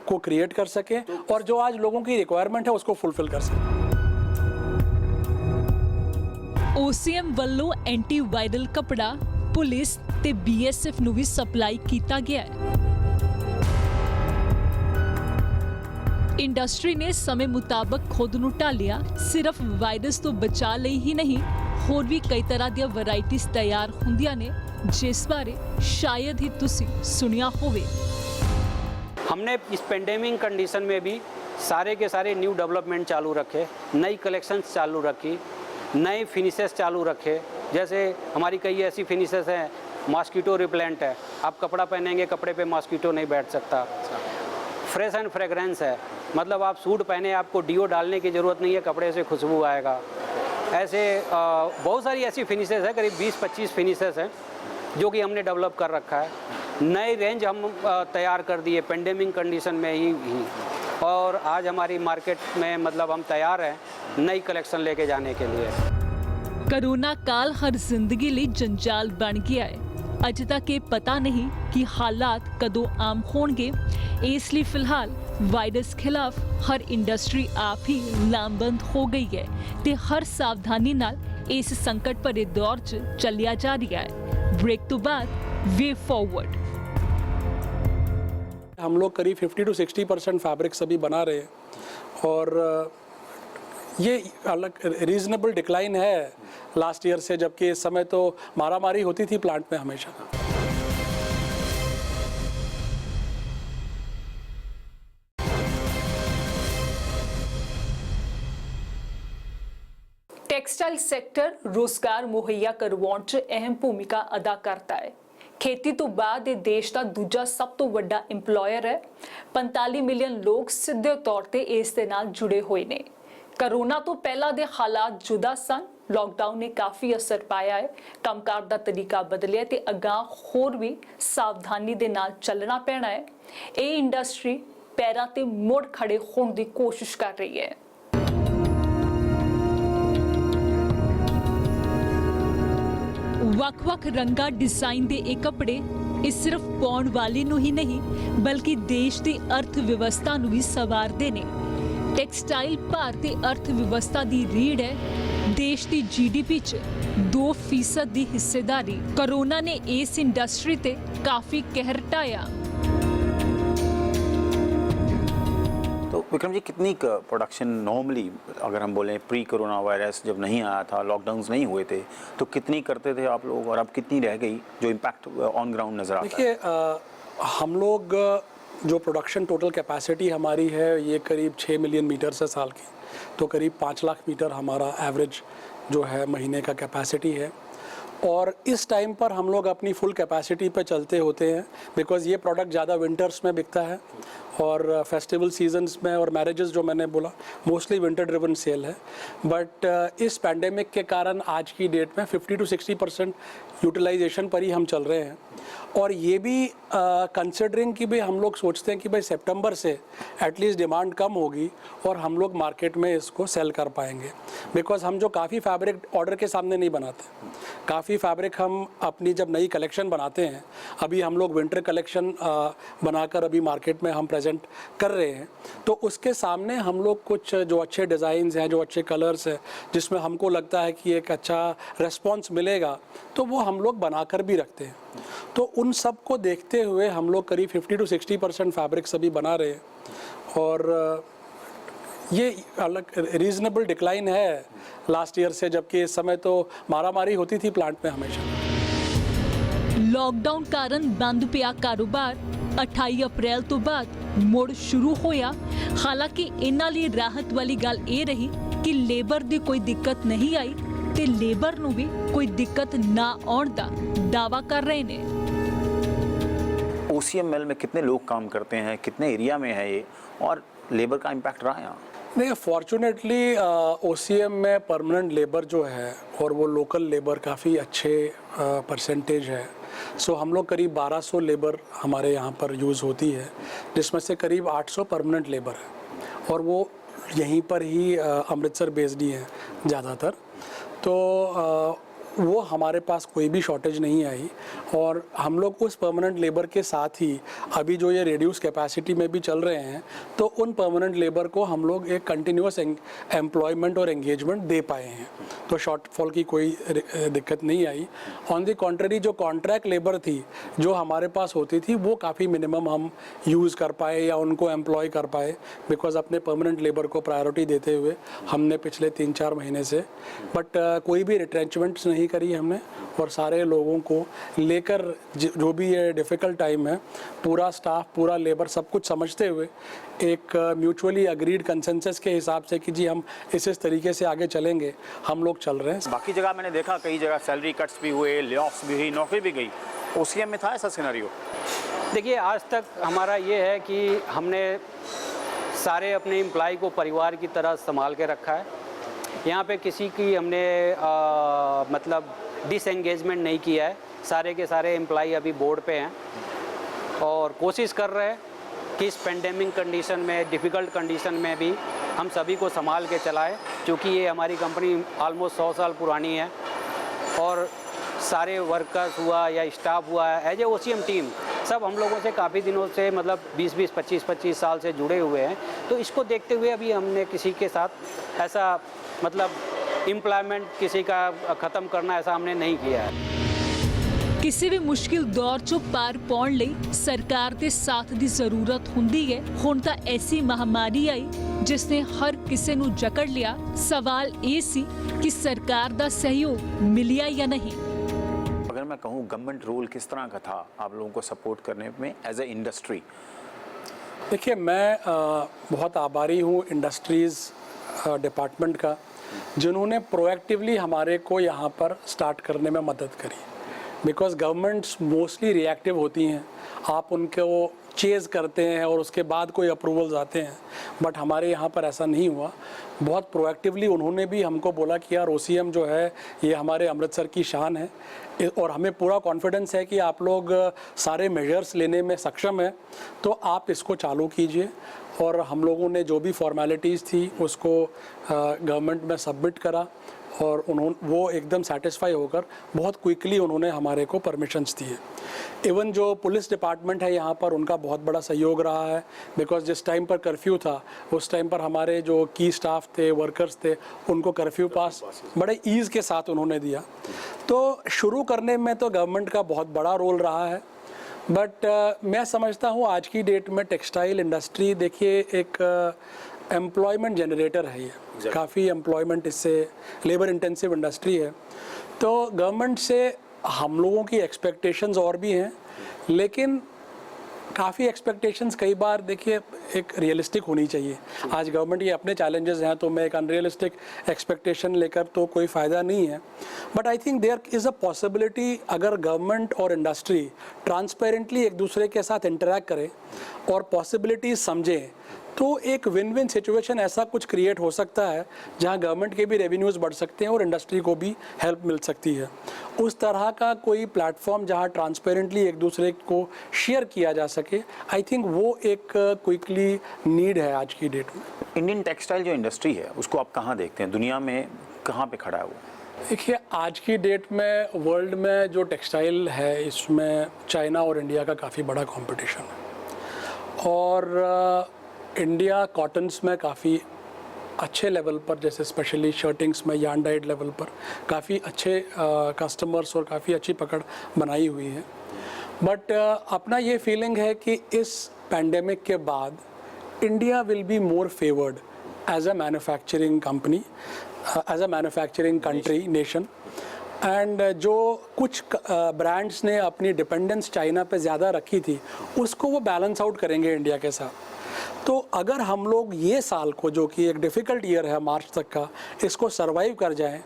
को क्रिएट कर सके और जो आज लोगों की रिक्वायरमेंट है उसको फुलफिल कर सके। OCM ਵੱਲੋਂ ਐਂਟੀ ਵਾਇਰਲ ਕਪੜਾ ਪੁਲਿਸ ਤੇ BSF ਨੂੰ ਵੀ ਸਪਲਾਈ ਕੀਤਾ ਗਿਆ ਹੈ। ਇੰਡਸਟਰੀ ਨੇ ਸਮੇਂ ਮੁਤਾਬਕ ਖੁਦ ਨੂੰ ਢਾਲਿਆ, ਸਿਰਫ ਵਾਇਰਸ ਤੋਂ ਬਚਾਅ ਲਈ ਹੀ ਨਹੀਂ ਹੋਰ ਵੀ कई तरह ਦੀਆਂ ਵੈਰਾਈਟੀਜ਼ ਤਿਆਰ ਹੁੰਦੀਆਂ ਨੇ ਜਿਸ ਬਾਰੇ ਸ਼ਾयद ही ਤੁਸੀਂ ਸੁਣਿਆ ਹੋਵੇ। हमने इस पेंडेमिक कंडीशन में भी सारे के सारे न्यू डेवलपमेंट चालू रखे, नई कलेक्शंस चालू रखी, नए फिनिशेस चालू रखे। जैसे हमारी कई ऐसी फिनिशेस हैं, मॉस्किटो रिपेलेंट है, आप कपड़ा पहनेंगे कपड़े पे मॉस्किटो नहीं बैठ सकता। फ्रेश एंड फ्रेगरेंस है, मतलब आप सूट पहने आपको डीओ डालने की ज़रूरत नहीं है, कपड़े से खुशबू आएगा। ऐसे बहुत सारी ऐसी फिनिशेस है, करीब 20-25 फिनिशेस हैं जो कि हमने डेवलप कर रखा है। नए रेंज हम तैयार कर दिए पेंडेमिक कंडीशन में ही और आज हमारी मार्केट में मतलब हम तैयार हैं नई कलेक्शन लेके जाने के लिए। कोरोना काल हर जिंदगी ਲਈ ਜੰਜਾਲ ਬਣ ਗਿਆ ਹੈ। ਅਜੇ ਤੱਕ ਇਹ ਪਤਾ ਨਹੀਂ ਕਿ ਹਾਲਾਤ ਕਦੋਂ ਆਮ ਹੋਣਗੇ। ਇਸ ਲਈ ਫਿਲਹਾਲ ਵਾਇਰਸ ਖਿਲਾਫ ਹਰ ਇੰਡਸਟਰੀ ਆਪ ਹੀ ਲਾਮਬੰਦ ਹੋ ਗਈ ਹੈ ਤੇ ਹਰ ਸਾਵਧਾਨੀ ਨਾਲ ਇਸ ਸੰਕਟ ਭਰੇ ਦੌਰ 'ਚ ਚੱਲਿਆ ਜਾ ਰਿਹਾ ਹੈ। ब्रेक तो बाद वे फॉरवर्ड। हम लोग करीब 50 to 60% फैब्रिक्स अभी बना रहे हैं और ये अलग रीजनेबल डिक्लाइन है लास्ट ईयर से, जबकि इस समय तो मारामारी होती थी प्लांट में हमेशा। ਟੈਕਸਟਾਈਲ ਸੈਕਟਰ ਰੋਜ਼ਗਾਰ ਮੁਹੱਈਆ ਕਰਵਾਉਣ 'ਚ ਅਹਿਮ ਭੂਮਿਕਾ ਅਦਾ ਕਰਦਾ ਹੈ। ਖੇਤੀ ਤੋਂ ਬਾਅਦ ਇਹ ਦੇਸ਼ ਦਾ ਦੂਜਾ ਸਭ ਤੋਂ ਵੱਡਾ ਇੰਪਲੋਇਰ ਹੈ। 45 ਮਿਲੀਅਨ ਲੋਕ ਸਿੱਧੇ ਤੌਰ ਤੇ ਇਸ ਦੇ ਨਾਲ ਜੁੜੇ ਹੋਏ ਨੇ। ਕਰੋਨਾ ਤੋਂ ਪਹਿਲਾਂ ਦੇ ਹਾਲਾਤ ਜੁਦਾ ਸਨ, ਲੌਕਡਾਊਨ ਨੇ ਕਾਫੀ ਅਸਰ ਪਾਇਆ ਹੈ, ਕੰਮਕਾਰ ਦਾ ਤਰੀਕਾ ਬਦਲਿਆ ਤੇ ਅਗਾਂਹ ਹੋਰ ਵੀ ਸਾਵਧਾਨੀ ਦੇ ਨਾਲ ਚੱਲਣਾ ਪੈਣਾ ਹੈ। ਇਹ ਇੰਡਸਟਰੀ ਪੈਰਾਂ ਤੇ ਮੁੜ ਖੜੇ ਹੋਣ ਦੀ ਕੋਸ਼ਿਸ਼ ਕਰ ਰਹੀ ਹੈ। ਵੱਖ-ਵੱਖ ਰੰਗਾਂ ਡਿਜ਼ਾਈਨ ਦੇ ਇਹ ਕੱਪੜੇ ਇਹ ਸਿਰਫ ਪਾਉਣ ਵਾਲੇ ਨੂੰ ਹੀ ਨਹੀਂ ਬਲਕਿ ਦੇਸ਼ ਦੀ ਅਰਥ ਵਿਵਸਥਾ ਨੂੰ ਵੀ ਸਵਾਰਦੇ ਨੇ। ਟੈਕਸਟਾਈਲ ਭਾਰਤੀ ਅਰਥ ਵਿਵਸਥਾ ਦੀ ਰੀੜ ਹੈ। ਦੇਸ਼ ਦੀ GDP 'ਚ 2% ਦੀ ਹਿੱਸੇਦਾਰੀ। ਕੋਰੋਨਾ ਨੇ ਇਸ ਇੰਡਸਟਰੀ ਤੇ ਕਾਫੀ ਕਹਿਰ ਢਾਇਆ। तो विक्रम जी, कितनी प्रोडक्शन नॉर्मली, अगर हम बोलें प्री कोरोना वायरस जब नहीं आया था, लॉकडाउन्स नहीं हुए थे, तो कितनी करते थे आप लोग, और अब कितनी रह गई जो इम्पैक्ट ऑन ग्राउंड नज़र आता है? देखिए, हम लोग जो प्रोडक्शन टोटल कैपेसिटी हमारी है ये करीब 6 मिलियन मीटर से साल की, तो करीब 5 लाख मीटर हमारा एवरेज जो है महीने का कैपेसिटी है। और इस टाइम पर हम लोग अपनी फुल कैपेसिटी पे चलते होते हैं, बिकॉज़ ये प्रोडक्ट ज़्यादा विंटर्स में बिकता है और फेस्टिवल सीजन्स में, और मैरिजेस जो मैंने बोला मोस्टली विंटर ड्रिवन सेल है। बट इस पैंडेमिक के कारण आज की डेट में 50 to 60% यूटिलाइजेशन पर ही हम चल रहे हैं। और ये भी कंसिडरिंग कि भाई हम लोग सोचते हैं कि भाई सितंबर से एटलीस्ट डिमांड कम होगी और हम लोग मार्केट में इसको सेल कर पाएंगे, बिकॉज़ हम जो काफ़ी फैब्रिक ऑर्डर के सामने नहीं बनाते, काफ़ी फैब्रिक हम अपनी जब नई कलेक्शन बनाते हैं, अभी हम लोग विंटर कलेक्शन बनाकर अभी मार्केट में हम प्रेजेंट कर रहे हैं, तो उसके सामने हम लोग कुछ जो अच्छे डिज़ाइंस हैं, जो अच्छे कलर्स हैं, जिसमें हमको लगता है कि एक अच्छा रेस्पॉन्स मिलेगा, तो वो हम लोग बनाकर भी रखते हैं। तो उन सब को देखते हुए हम लोग करीब 50 to 60% फैब्रिक्स अभी बना रहे हैं, और ये अलग रीजनेबल डिक्लाइन है लास्ट ईयर से, जबकि इस समय तो मारामारी होती थी प्लांट में हमेशा। लॉकडाउन कारण बंद पिया कारोबार 28 अप्रैल तो बाद मुड़ शुरू होया। हालांकि इन्हां लई राहत वाली गल ये रही कि लेबर दी कोई दिक्कत नहीं आई ते लेबर नूं भी कोई दिक्कत ना आउण दा दावा कर रहे ने। OCM मिल में कितने लोग काम करते हैं, कितने एरिया में है ये, और लेबर का इम्पैक्ट रहा है यहाँ? नहीं, फॉर्चुनेटली OCM में परमानेंट लेबर जो है और वो लोकल लेबर काफ़ी अच्छे परसेंटेज है। सो हम लोग करीब 1200 लेबर हमारे यहाँ पर यूज़ होती है, जिसमें से करीब 800 परमानेंट लेबर है, और वो यहीं पर ही अमृतसर बेस्ड ही हैं ज़्यादातर। तो वो हमारे पास कोई भी शॉर्टेज नहीं आई, और हम लोग उस परमानेंट लेबर के साथ ही अभी जो ये रिड्यूस कैपेसिटी में भी चल रहे हैं, तो उन परमानेंट लेबर को हम लोग एक कंटिन्यूस एम्प्लॉयमेंट और एंगेजमेंट दे पाए हैं, तो शॉर्टफॉल की कोई दिक्कत नहीं आई। ऑन द कॉन्ट्ररी, जो कॉन्ट्रैक्ट लेबर थी जो हमारे पास होती थी, वो काफ़ी मिनिमम हम यूज़ कर पाए या उनको एम्प्लॉय कर पाए, बिकॉज अपने परमानेंट लेबर को प्रायोरिटी देते हुए हमने पिछले 3-4 महीने से, बट कोई भी रिट्रेंचमेंट्स नहीं करी हमने, और सारे लोगों को लेकर जो भी ये डिफ़िकल्ट टाइम है, पूरा स्टाफ, पूरा लेबर, सब कुछ समझते हुए एक म्यूचुअली अग्रीड कंसेंसस के हिसाब से कि जी हम इस तरीके से आगे चलेंगे, हम लोग चल रहे हैं। बाकी जगह मैंने देखा कई जगह सैलरी कट्स भी हुए, ले-ऑफ्स भी हुई, नौकरी भी गई। OCM में था ऐसा सिनेरियो? देखिए, आज तक हमारा ये है कि हमने सारे अपने एम्प्लॉय को परिवार की तरह संभाल के रखा है। यहाँ पे किसी की हमने मतलब डिसएंगेजमेंट नहीं किया है। सारे के सारे एम्प्लॉय अभी बोर्ड पे हैं और कोशिश कर रहे हैं कि इस पेंडेमिक कंडीशन में, डिफ़िकल्ट कंडीशन में भी हम सभी को संभाल के चलाएं, क्योंकि ये हमारी कंपनी ऑलमोस्ट 100 साल पुरानी है, और सारे वर्कर्स हुआ या स्टाफ हुआ है, एज ए OCM टीम सब हम लोगों से काफ़ी दिनों से, मतलब 20-20, 25-25 साल से जुड़े हुए हैं। तो इसको देखते हुए अभी हमने किसी के साथ ऐसा मतलब एम्प्लॉयमेंट किसी का ख़त्म करना ऐसा हमने नहीं किया है। किसी भी मुश्किल दौर चों पार पाउण लई सरकार दे साथ दी जरूरत हुंदी है। हुण तां ऐसी महामारी आई जिसने हर किसी नूं जकड़ लिया। सवाल ये सी कि सरकार दा सहयोग मिलिया या नहीं। अगर मैं कहूँ गवर्नमेंट रोल किस तरह का था आप लोगों को सपोर्ट करने में एज ए इंडस्ट्री? देखिए, मैं बहुत आभारी हूँ इंडस्ट्रीज़ डिपार्टमेंट का, जिन्होंने प्रोएक्टिवली हमारे को यहाँ पर स्टार्ट करने में मदद करी, बिकॉज गवर्नमेंट्स मोस्टली रिएक्टिव होती हैं, आप उनको चेज़ करते हैं और उसके बाद कोई अप्रूवल्स आते हैं, बट हमारे यहाँ पर ऐसा नहीं हुआ। बहुत प्रोएक्टिवली उन्होंने भी हमको बोला कि यार OCM जो है ये हमारे अमृतसर की शान है, और हमें पूरा कॉन्फिडेंस है कि आप लोग सारे मेजर्स लेने में सक्षम हैं, तो आप इसको चालू कीजिए। और हम लोगों ने जो भी फॉर्मेलिटीज़ थी उसको गवर्नमेंट में सबमिट करा, और वो एकदम सेटिस्फाई होकर बहुत क्विकली उन्होंने हमारे को परमिशंस दिए। इवन जो पुलिस डिपार्टमेंट है यहाँ पर, उनका बहुत बड़ा सहयोग रहा है, बिकॉज जिस टाइम पर कर्फ्यू था उस टाइम पर हमारे जो की स्टाफ थे, वर्कर्स थे, उनको कर्फ्यू पास बड़े ईज़ के साथ उन्होंने दिया। तो शुरू करने में तो गवर्नमेंट का बहुत बड़ा रोल रहा है, बट मैं समझता हूँ आज की डेट में टेक्सटाइल इंडस्ट्री देखिए एक एम्प्लॉयमेंट जनरेटर है ये काफ़ी एम्प्लॉयमेंट इससे लेबर इंटेंसिव इंडस्ट्री है। तो गवर्नमेंट से हम लोगों की एक्सपेक्टेशंस और भी हैं, लेकिन काफ़ी एक्सपेक्टेशंस कई बार देखिए एक रियलिस्टिक होनी चाहिए। आज गवर्नमेंट के अपने चैलेंजेस हैं, तो मैं एक अनरियलिस्टिक एक्सपेक्टेशन लेकर तो कोई फ़ायदा नहीं है। But I think there is a possibility, अगर गवर्नमेंट और इंडस्ट्री ट्रांसपेरेंटली एक दूसरे के साथ इंटरेक्ट करें और पॉसिबिलिटीज समझें, तो एक विन विन सिचुएशन ऐसा कुछ क्रिएट हो सकता है जहां गवर्नमेंट के भी रेवेन्यूज़ बढ़ सकते हैं और इंडस्ट्री को भी हेल्प मिल सकती है। उस तरह का कोई प्लेटफॉर्म जहां ट्रांसपेरेंटली एक दूसरे को शेयर किया जा सके, आई थिंक वो एक क्विकली नीड है आज की डेट में। इंडियन टेक्सटाइल जो इंडस्ट्री है उसको आप कहाँ देखते हैं, दुनिया में कहाँ पे खड़ा है वो? देखिए आज की डेट में वर्ल्ड में जो टेक्सटाइल है इसमें चाइना और इंडिया का काफ़ी बड़ा कंपटीशन है, और इंडिया कॉटन्स में काफ़ी अच्छे लेवल पर, जैसे स्पेशली शर्टिंग्स में यार्न डाइड लेवल पर काफ़ी अच्छे कस्टमर्स और काफ़ी अच्छी पकड़ बनाई हुई है। बट अपना ये फीलिंग है कि इस पैंडेमिक के बाद India will be more favoured as a manufacturing company, as a manufacturing country, nation. And जो कुछ ब्रांड्स ने अपनी डिपेंडेंस चाइना पे ज़्यादा रखी थी, उसको वो बैलेंस आउट करेंगे इंडिया के साथ। तो अगर हम लोग ये साल को, जो कि एक डिफ़िकल्ट ईयर है मार्च तक का, इसको सरवाइव कर जाएं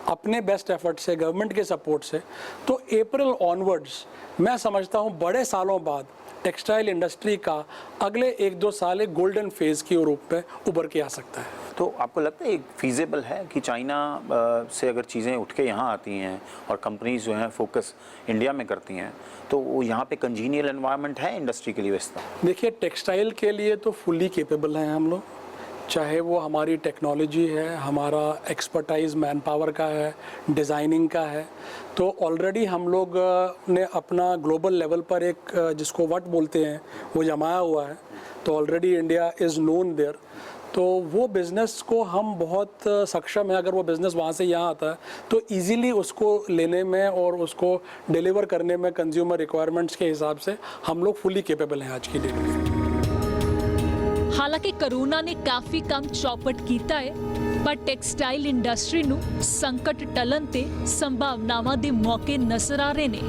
अपने बेस्ट एफर्ट से, गवर्नमेंट के सपोर्ट से, तो अप्रैल ऑनवर्ड्स मैं समझता हूँ बड़े सालों बाद टेक्सटाइल इंडस्ट्री का अगले 1-2 साल एक गोल्डन फेज़ के रूप में उभर के आ सकता है। तो आपको लगता है फीजेबल है कि चाइना से अगर चीज़ें उठ के यहाँ आती हैं और कंपनीज जो हैं फोकस इंडिया में करती हैं, तो वो यहाँ पे कंजीनियल एनवायरनमेंट है इंडस्ट्री के लिए वैसा? देखिए टेक्सटाइल के लिए तो फुली कैपेबल हैं हम लोग, चाहे वो हमारी टेक्नोलॉजी है, हमारा एक्सपर्टाइज मैन पावर का है, डिज़ाइनिंग का है। तो ऑलरेडी हम लोग ने अपना ग्लोबल लेवल पर एक जिसको वट बोलते हैं वो जमाया हुआ है। तो already India is known there. तो वो बिज़नेस को हम बहुत सक्षम है, अगर वो बिज़नेस वहाँ से यहाँ आता है तो इजीली उसको लेने में और उसको डिलीवर करने में कंज्यूमर रिक्वायरमेंट्स के हिसाब से हम लोग फुली कैपेबल हैं आज की डेट में। ਹਾਲਾਂਕਿ ਕਰੋਨਾ ਨੇ ਕਾਫੀ ਕੰਮ ਚੌਪਟ ਕੀਤਾ ਹੈ, ਪਰ ਟੈਕਸਟਾਈਲ ਇੰਡਸਟਰੀ ਨੂੰ ਸੰਕਟ ਟਲਣ ਤੇ ਸੰਭਾਵਨਾਵਾਂ ਦੇ ਮੌਕੇ ਨਜ਼ਰ ਆ ਰਹੇ ਨੇ।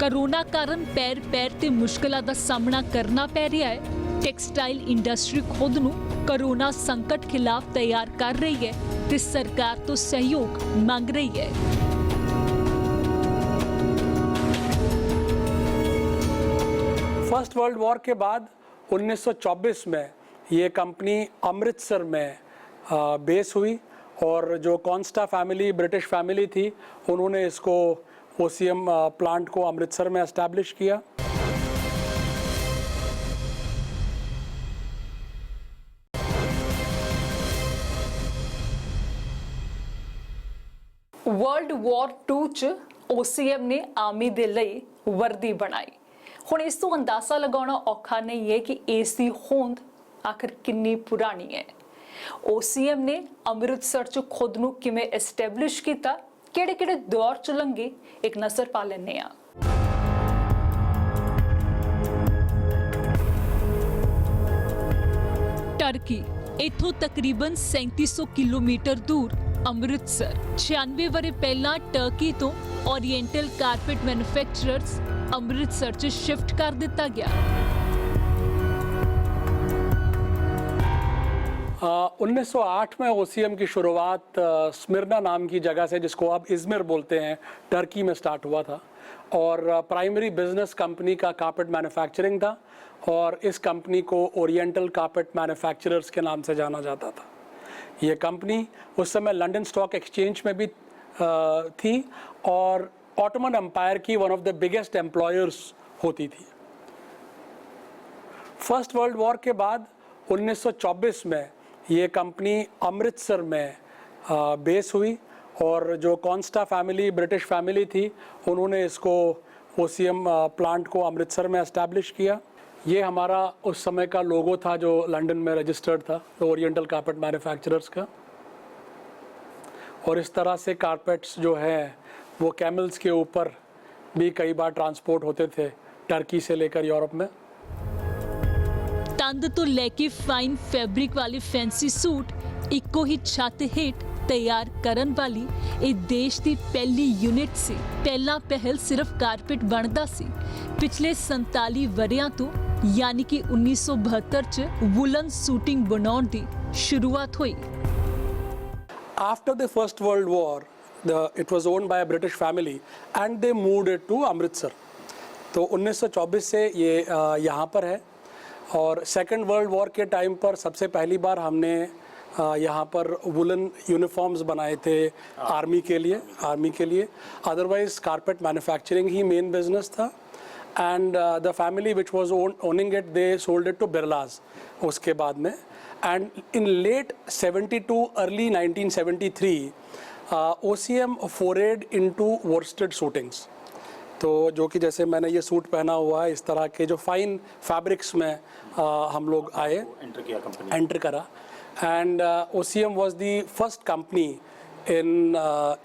ਕਰੋਨਾ ਕਾਰਨ ਪੈਰ ਤੇ ਮੁਸ਼ਕਲਾਂ ਦਾ ਸਾਹਮਣਾ ਕਰਨਾ ਪੈ ਰਿਹਾ ਹੈ। ਟੈਕਸਟਾਈਲ ਇੰਡਸਟਰੀ ਖੁਦ ਨੂੰ ਕਰੋਨਾ ਸੰਕਟ ਖਿਲਾਫ ਤਿਆਰ ਕਰ ਰਹੀ ਹੈ ਤੇ ਸਰਕਾਰ ਤੋਂ ਸਹਿਯੋਗ ਮੰਗ ਰਹੀ ਹੈ। फर्स्ट वर्ल्ड वॉर के बाद 1924 में ये कंपनी अमृतसर में बेस हुई, और जो कॉन्स्टा फैमिली, ब्रिटिश फैमिली थी, उन्होंने इसको ओसीएम प्लांट को अमृतसर में एस्टैब्लिश किया। वर्ल्ड वॉर 2 च ओसीएम ने आर्मी दे लई वर्दी बनाई। ਹੁਣ ਇਸ ਤੋਂ ਅੰਦਾਜ਼ਾ ਲਗਾਉਣਾ ਔਖਾ ਨਹੀਂ ਹੈ ਕਿ ਇਸ ਦੀ ਹੋਂਦ ਆਖਰ ਕਿੰਨੀ ਪੁਰਾਣੀ ਹੈ। OCM ਨੇ ਅੰਮ੍ਰਿਤਸਰ 'ਚ ਖੁਦ ਨੂੰ ਕਿਵੇਂ ਐਸਟੈਬਲਿਸ਼ ਕੀਤਾ, ਕਿਹੜੇ-ਕਿਹੜੇ ਦੌਰ 'ਚ ਲੰਘੇ, ਇੱਕ ਨਜ਼ਰ ਪਾ ਲੈਂਦੇ ਹਾਂ। ਟਰਕੀ ਇੱਥੋਂ ਤਕਰੀਬਨ 3700 ਕਿਲੋਮੀਟਰ ਦੂਰ ਅੰਮ੍ਰਿਤਸਰ 96 ਵਰੇ ਪਹਿਲਾਂ ਟਰਕੀ ਤੋਂ ओरिएंटल कारपेट मैन्युफैक्चरर्स अमृतसर च शिफ्ट कर दिता गया। 1908 में ओसीएम की शुरुआत स्मिर्ना नाम की जगह से, जिसको आप इज़मिर बोलते हैं, टर्की में स्टार्ट हुआ था, और प्राइमरी बिजनेस कंपनी का कारपेट मैन्युफैक्चरिंग था, और इस कंपनी को ओरिएंटल कारपेट मैन्युफैक्चरर्स के नाम से जाना जाता था। ये कंपनी उस समय लंदन स्टॉक एक्सचेंज में भी थी और ऑटोमन एम्पायर की one of the biggest employers होती थी। फर्स्ट वर्ल्ड वॉर के बाद 1924 में ये कंपनी अमृतसर में बेस हुई, और जो कॉन्स्टा फैमिली, ब्रिटिश फैमिली थी, उन्होंने इसको ओसीएम प्लांट को अमृतसर में एस्टैब्लिश किया। ये हमारा उस समय का लोगो था जो लंदन में रजिस्टर्ड था, ओरिएंटल कारपेट मैन्युफैक्चरर्स का। और इस तरह से कारपेट्स जो है वो कैमल्स के ऊपर भी कई बार ट्रांसपोर्ट होते थे टर्की से लेकर यूरोप में। तंद तो लेके फाइन फैब्रिक वाले फैंसी सूट इक्को ही छत हेठ तैयार करन वाली ਇਹ देश ਦੀ पहली यूनिट ਸੀ। ਪਹਿਲਾ ਪਹਿਲ सिर्फ कारपेट ਬਣਦਾ ਸੀ। पिछले 47 ਵਰਿਆਂ ਤੋਂ यानी कि 1972 ਚ वुलन सूटिंग बनाउण ਦੀ शुरुआत हुई। After the First World War, it was owned by a British family and they moved it to Amritsar. तो 1924 से ये यहाँ पर है और सेकेंड वर्ल्ड वॉर के टाइम पर सबसे पहली बार हमने यहाँ पर वुलन यूनिफॉर्म्स बनाए थे आर्मी के लिए। अदरवाइज कारपेट मैन्युफैक्चरिंग ही मेन बिजनेस था and the family which was owning it they sold it to Birlas उसके बाद में। And in late 72 early 1973 OCM forayed into worsted suitings. तो जो कि जैसे मैंने ये सूट पहना हुआ है इस तरह के जो फाइन फैब्रिक्स में हम लोग आए, एंटर करा। And OCM was the first company in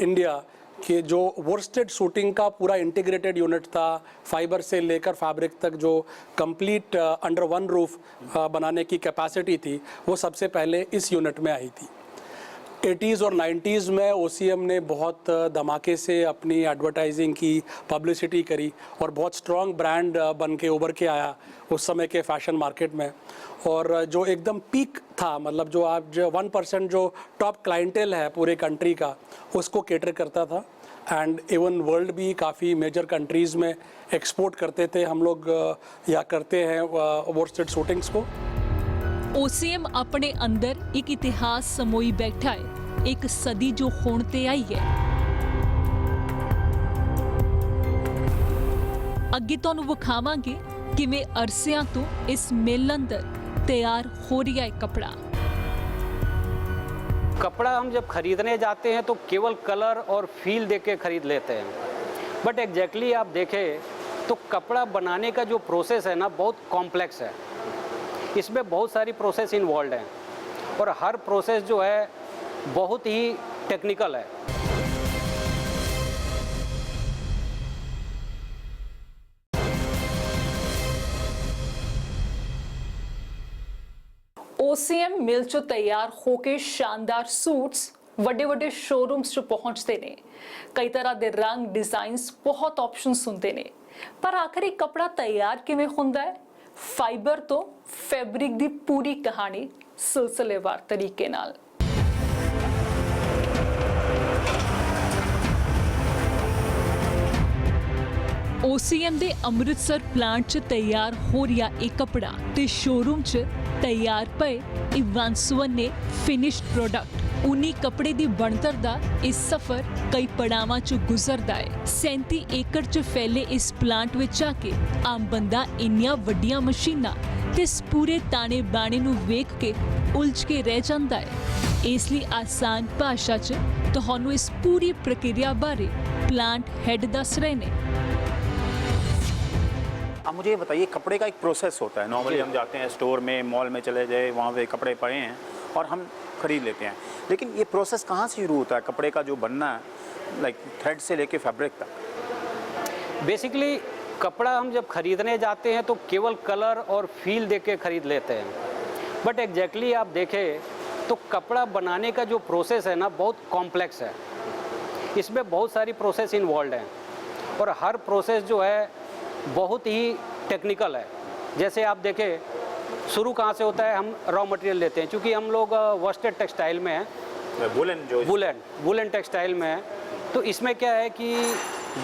India कि जो वोर्स्टेड सूटिंग का पूरा इंटीग्रेटेड यूनिट था, फाइबर से लेकर फैब्रिक तक जो कंप्लीट अंडर वन रूफ बनाने की कैपेसिटी थी वो सबसे पहले इस यूनिट में आई थी। 80s और 90s में OCM ने बहुत धमाके से अपनी एडवर्टाइजिंग की, पब्लिसिटी करी और बहुत स्ट्रॉन्ग ब्रांड बन के उभर के आया उस समय के फैशन मार्केट में। और जो एकदम पीक था, मतलब जो आप जो 1% जो टॉप क्लाइंटेल है पूरे कंट्री का उसको केटर करता था। एंड इवन वर्ल्ड भी काफ़ी मेजर कंट्रीज़ में एक्सपोर्ट करते थे हम लोग या करते हैं वोर्स्टेड सूटिंग्स को। OCM अपने अंदर एक इतिहास समोई बैठा है, एक सदी जो होण ते आई है। ਅੱਗੇ ਤੁਹਾਨੂੰ ਵਿਖਾਵਾਂਗੇ ਕਿਵੇਂ ਅਰਸਿਆਂ ਤੋਂ ਇਸ ਮਿਲ ਅੰਦਰ ਤਿਆਰ ਹੋ ਰਿਹਾ ਹੈ कपड़ा। कपड़ा हम जब खरीदने जाते हैं तो केवल कलर और फील देख के खरीद लेते हैं, बट एग्जैक्टली आप देखें तो कपड़ा बनाने का जो प्रोसेस है ना बहुत कॉम्प्लेक्स है। इसमें बहुत सारी प्रोसेस इन्वॉल्व हैं और हर प्रोसेस जो है बहुत ही टेक्निकल है। OCM ਮਿਲ ਚੋਂ ਤਿਆਰ ਹੋ ਕੇ ਸ਼ਾਨਦਾਰ ਸੂਟਸ ਵੱਡੇ ਸ਼ੋਰੂਮਸ 'ਚ ਪਹੁੰਚਦੇ ਨੇ। ਕਈ ਤਰ੍ਹਾਂ ਦੇ ਰੰਗ, ਡਿਜ਼ਾਈਨਸ, ਬਹੁਤ ਆਪਸ਼ਨਸ ਹੁੰਦੇ ਨੇ, ਪਰ ਆਖਰੀ ਕਪੜਾ ਤਿਆਰ ਕਿਵੇਂ ਹੁੰਦਾ ਹੈ? फाइबर तो फैब्रिक दी पूरी कहानी सिलसिलेवार तरीके नाल। OCM ਦੇ ਅੰਮ੍ਰਿਤਸਰ ਪਲਾਂਟ 'ਚ ਤਿਆਰ ਹੋ ਰਿਹਾ ਇਹ ਕਪੜਾ ਤੇ ਸ਼ੋਰੂਮ 'ਚ ਤਿਆਰ ਪਏ ਇਹ ਵੰਨ-ਸੁਵੰਨੇ ਫਿਨਿਸ਼ਡ ਪ੍ਰੋਡਕਟ। ਉਨੀ ਕੱਪੜੇ ਦੀ ਬਣਤਰ ਦਾ ਇਹ ਸਫ਼ਰ ਕਈ ਪੜਾਵਾਂ 'ਚ ਗੁਜ਼ਰਦਾ ਹੈ। 37 ਏਕੜ 'ਚ ਫੈਲੇ ਇਸ ਪਲਾਂਟ ਵਿੱਚ ਆ ਕੇ ਆਮ ਬੰਦਾ ਇੰਨੀਆਂ ਵੱਡੀਆਂ ਮਸ਼ੀਨਾਂ ਤੇ ਇਸ ਪੂਰੇ ਤਾਣੇ ਬਾਣੇ ਨੂੰ ਵੇਖ ਕੇ ਉਲਝ ਕੇ ਰਹਿ ਜਾਂਦਾ ਹੈ। ਇਸ ਲਈ ਆਸਾਨ ਭਾਸ਼ਾ 'ਚ ਤੁਹਾਨੂੰ ਇਸ ਪੂਰੀ ਪ੍ਰਕਿਰਿਆ ਬਾਰੇ ਪਲਾਂਟ ਹੈਡ ਦੱਸ ਰਹੇ ਨੇ। अब मुझे ये बताइए, कपड़े का एक प्रोसेस होता है। नॉर्मली हम जाते हैं स्टोर में, मॉल में चले जाए, वहाँ पे कपड़े पड़े हैं और हम खरीद लेते हैं, लेकिन ये प्रोसेस कहाँ से शुरू होता है कपड़े का जो बनना है, लाइक थ्रेड से लेके फैब्रिक तक? बेसिकली कपड़ा हम जब खरीदने जाते हैं तो केवल कलर और फील देख के खरीद लेते हैं, बट एग्जैक्टली आप देखें तो कपड़ा बनाने का जो प्रोसेस है ना बहुत कॉम्प्लेक्स है। इसमें बहुत सारी प्रोसेस इन्वॉल्व हैं और हर प्रोसेस जो है बहुत ही टेक्निकल है। जैसे आप देखें शुरू कहाँ से होता है, हम रॉ मटेरियल लेते हैं, क्योंकि हम लोग वस्टेड टेक्सटाइल में हैं, वुलन टेक्सटाइल में है, तो इसमें क्या है कि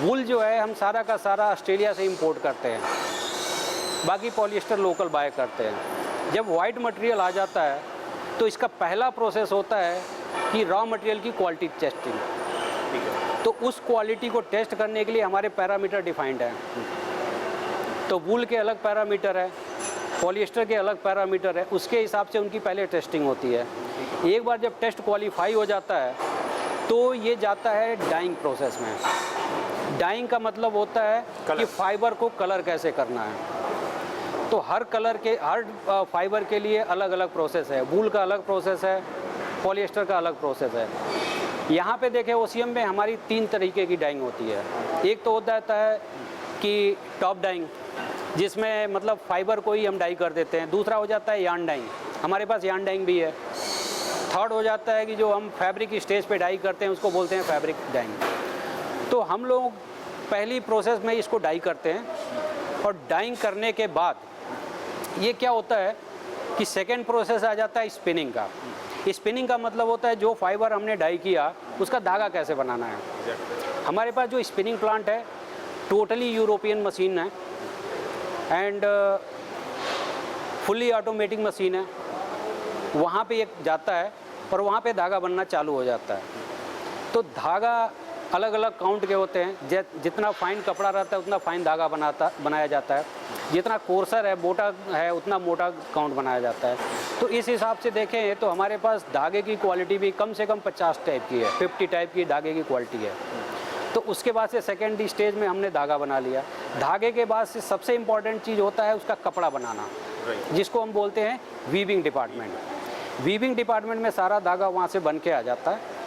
वुल जो है हम सारा का सारा ऑस्ट्रेलिया से इंपोर्ट करते हैं, बाकी पॉलिएस्टर लोकल बाय करते हैं। जब वाइट मटेरियल आ जाता है तो इसका पहला प्रोसेस होता है कि रॉ मटेरियल की क्वालिटी टेस्टिंग। तो उस क्वालिटी को टेस्ट करने के लिए हमारे पैरामीटर डिफाइंड है। तो वूल के अलग पैरामीटर है, पॉलिएस्टर के अलग पैरामीटर है, उसके हिसाब से उनकी पहले टेस्टिंग होती है। एक बार जब टेस्ट क्वालिफाई हो जाता है तो ये जाता है डाइंग प्रोसेस में। डाइंग का मतलब होता है कि फाइबर को कलर कैसे करना है। तो हर कलर के हर फाइबर के लिए अलग अलग प्रोसेस है। वूल का अलग प्रोसेस है, पॉलिएस्टर का अलग प्रोसेस है। यहाँ पे देखें ओसीएम में हमारी 3 तरीके की डाइंग होती है। एक तो होता है कि टॉप डाइंग, जिसमें मतलब फाइबर को ही हम डाई कर देते हैं। दूसरा हो जाता है यार्न डाइंग, हमारे पास यार्न डाइंग भी है। थर्ड हो जाता है कि जो हम फैब्रिक स्टेज पे डाई करते हैं उसको बोलते हैं फैब्रिक डाइंग। तो हम लोग पहली प्रोसेस में इसको डाई करते हैं और डाइंग करने के बाद ये क्या होता है कि सेकेंड प्रोसेस आ जाता है स्पिनिंग का। स्पिनिंग का मतलब होता है जो फाइबर हमने डाई किया उसका धागा कैसे बनाना है। हमारे पास जो स्पिनिंग प्लांट है टोटली यूरोपियन मशीन है एंड फुल्ली ऑटोमेटिक मशीन है। वहाँ पे एक जाता है और वहाँ पे धागा बनना चालू हो जाता है। तो धागा अलग अलग काउंट के होते हैं, जितना फाइन कपड़ा रहता है उतना फाइन धागा बनाया जाता है, जितना कोर्सर है मोटा है उतना मोटा काउंट बनाया जाता है। तो इस हिसाब से देखें तो हमारे पास धागे की क्वालिटी भी कम से कम 50 टाइप की है, 50 टाइप की धागे की क्वालिटी है। तो उसके बाद से सेकेंड स्टेज में हमने धागा बना लिया। धागे के बाद से सबसे इम्पॉर्टेंट चीज़ होता है उसका कपड़ा बनाना, जिसको हम बोलते हैं वीविंग डिपार्टमेंट। वीविंग डिपार्टमेंट में सारा धागा वहाँ से बन के आ जाता है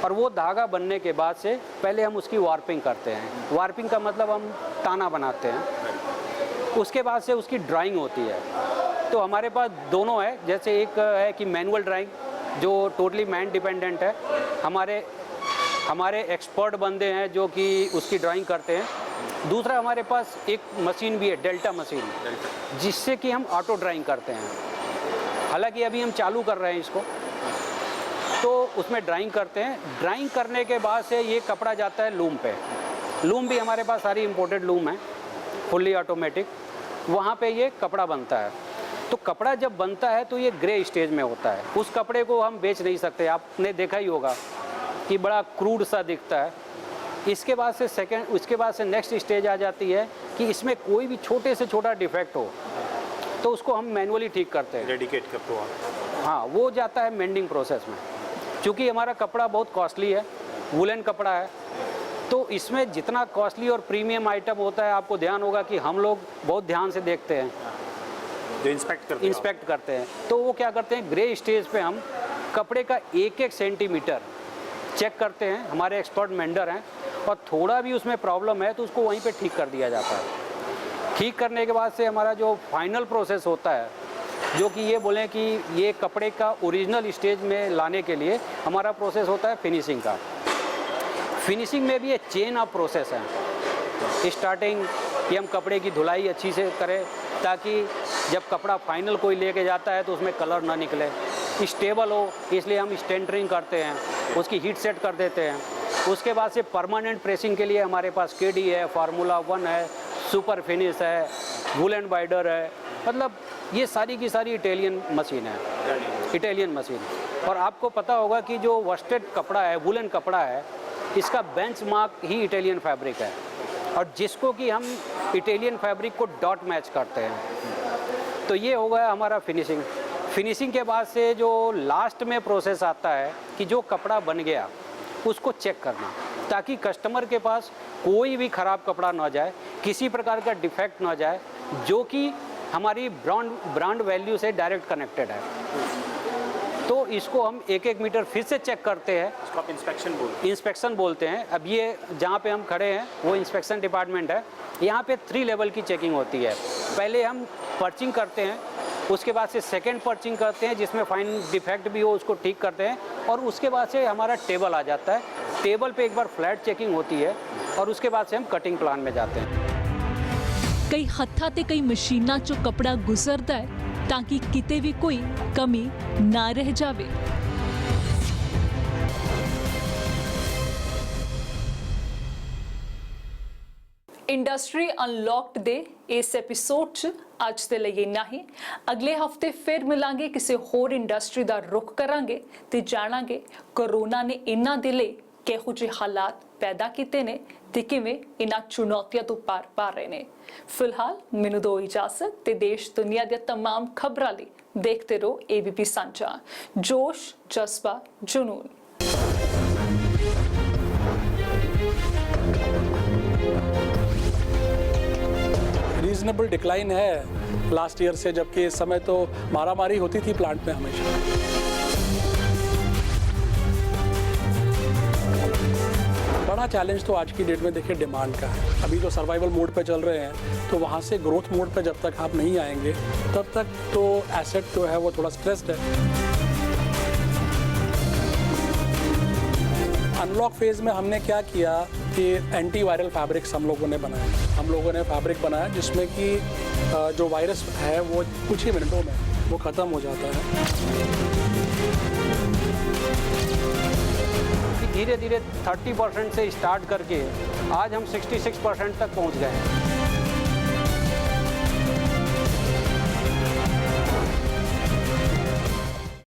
और वो धागा बनने के बाद से पहले हम उसकी वार्पिंग करते हैं। वार्पिंग का मतलब हम ताना बनाते हैं। उसके बाद से उसकी ड्राइंग होती है। तो हमारे पास दोनों है, जैसे एक है कि मैनुअल ड्राइंग जो टोटली मैन डिपेंडेंट है, हमारे एक्सपर्ट बंदे हैं जो कि उसकी ड्राइंग करते हैं। दूसरा हमारे पास एक मशीन भी है, डेल्टा मशीन, जिससे कि हम ऑटो ड्राइंग करते हैं। हालांकि अभी हम चालू कर रहे हैं इसको, तो उसमें ड्राइंग करते हैं। ड्राइंग करने के बाद से ये कपड़ा जाता है लूम पे। लूम भी हमारे पास सारी इंपोर्टेड लूम है, फुल्ली ऑटोमेटिक। वहाँ पे ये कपड़ा बनता है। तो कपड़ा जब बनता है तो ये ग्रे स्टेज में होता है। उस कपड़े को हम बेच नहीं सकते, आपने देखा ही होगा कि बड़ा क्रूड सा दिखता है। उसके बाद से नेक्स्ट स्टेज आ जाती है कि इसमें कोई भी छोटे से छोटा डिफेक्ट हो तो उसको हम मैनुअली ठीक करते हैं। डेडिकेट करते हो? हाँ, वो जाता है मेंडिंग प्रोसेस में। क्योंकि हमारा कपड़ा बहुत कॉस्टली है, वुलन कपड़ा है, तो इसमें जितना कॉस्टली और प्रीमियम आइटम होता है, आपको ध्यान होगा कि हम लोग बहुत ध्यान से देखते हैं, जो इंस्पेक्ट करते हैं। तो वो क्या करते हैं, ग्रे स्टेज पे हम कपड़े का एक एक सेंटीमीटर चेक करते हैं। हमारे एक्सपर्ट मेंडर हैं, और थोड़ा भी उसमें प्रॉब्लम है तो उसको वहीं पे ठीक कर दिया जाता है। ठीक करने के बाद से हमारा जो फाइनल प्रोसेस होता है, जो कि ये बोलें कि ये कपड़े का ओरिजिनल स्टेज में लाने के लिए हमारा प्रोसेस होता है फिनिशिंग का। फिनिशिंग में भी ये चेन ऑफ प्रोसेस है। स्टार्टिंग कि हम कपड़े की धुलाई अच्छी से करें, ताकि जब कपड़ा फाइनल कोई लेके जाता है तो उसमें कलर ना निकले, स्टेबल हो, इसलिए हम स्टेंटरिंग करते हैं, उसकी हीट सेट कर देते हैं। उसके बाद से परमानेंट प्रेसिंग के लिए हमारे पास KD है, फार्मूला 1 है, सुपर फिनिश है, वुलन बाइडर है। मतलब ये सारी की सारी इटालियन मशीन है, इटालियन मशीन। और आपको पता होगा कि जो वर्स्टेड कपड़ा है, वुलन कपड़ा है, इसका बेंचमार्क ही इटालियन फैब्रिक है, और जिसको कि हम Italian fabric co dot match करते हैं। तो ये हो गया हमारा फिनिशिंग। फिनिशिंग के बाद से जो लास्ट में प्रोसेस आता है कि जो कपड़ा बन गया उसको चेक करना, ताकि कस्टमर के पास कोई भी ख़राब कपड़ा ना जाए, किसी प्रकार का डिफेक्ट ना जाए, जो कि हमारी ब्रांड वैल्यू से डायरेक्ट कनेक्टेड है। तो इसको हम एक एक मीटर फिर से चेक करते हैं। इसको आप इंस्पेक्शन बोलते हैं। अब ये जहाँ पे हम खड़े हैं वो इंस्पेक्शन डिपार्टमेंट है। यहाँ पे 3 लेवल की चेकिंग होती है। पहले हम पर्चिंग करते हैं, उसके बाद से सेकंड पर्चिंग करते हैं, जिसमें फाइन डिफेक्ट भी हो उसको ठीक करते हैं, और उसके बाद से हमारा टेबल आ जाता है। टेबल पे एक बार फ्लैट चेकिंग होती है, और उसके बाद से हम कटिंग प्लान में जाते हैं। ਕਈ ਹੱਥਾਂ ਤੇ ਕਈ ਮਸ਼ੀਨਾਂ 'ਚੋਂ ਕੱਪੜਾ ਗੁਜ਼ਰਦਾ ਹੈ ਤਾਂ ਕਿ ਕਿਤੇ ਵੀ ਕੋਈ ਕਮੀ ਨਾ ਰਹਿ ਜਾਵੇ। ਇੰਡਸਟਰੀ ਅਨਲੌਕਡ ਦੇ ਇਸ ਐਪੀਸੋਡ 'ਚ ਅੱਜ ਦੇ ਲਈ ਇੰਨਾ ਹੀ। ਅਗਲੇ ਹਫਤੇ ਫਿਰ ਮਿਲਾਂਗੇ, ਕਿਸੇ ਹੋਰ ਇੰਡਸਟਰੀ ਦਾ ਰੁਖ ਕਰਾਂਗੇ ਤੇ ਜਾਣਾਂਗੇ ਕੋਰੋਨਾ ਨੇ ਇਹਨਾਂ ਦੇ ਲਈ ਕਿਹੋ ਜਿਹੇ ਹਾਲਾਤ ਪੈਦਾ ਕੀਤੇ ਨੇ ਤੇ ਕਿਵੇਂ ਇਹਨਾਂ ਚੁਣੌਤੀਆਂ ਤੋਂ ਪਾਰ ਪਾ ਰਹੇ ਨੇ। ਫਿਲਹਾਲ ਮੈਨੂੰ ਦਿਓ ਇਜਾਜ਼ਤ, ਤੇ ਦੇਸ਼ ਦੁਨੀਆ ਦੀਆਂ तमाम ਖਬਰਾਂ ਲਈ ਦੇਖਦੇ ਰਹੋ ABP ਸਾਂਝਾ। जोश, जज्बा, जुनून। रीजनेबल डिक्लाइन है लास्ट ईयर से, जबकि इस समय तो मारामारी होती थी प्लांट में हमेशा। बड़ा चैलेंज तो आज की डेट में देखिए डिमांड का है। अभी तो सर्वाइवल मोड पे चल रहे हैं, तो वहाँ से ग्रोथ मोड पे जब तक आप नहीं आएंगे तब तक तो एसेट जो है वो थोड़ा स्ट्रेस्ड है। अनलॉक फेज़ में हमने क्या किया कि एंटी वायरल फैब्रिक्स हम लोगों ने बनाए। हम लोगों ने फैब्रिक बनाया जिसमें कि जो वायरस है वो कुछ ही मिनटों में वो ख़त्म हो जाता है। धीरे धीरे 30% से स्टार्ट करके आज हम 66% तक पहुंच गए हैं।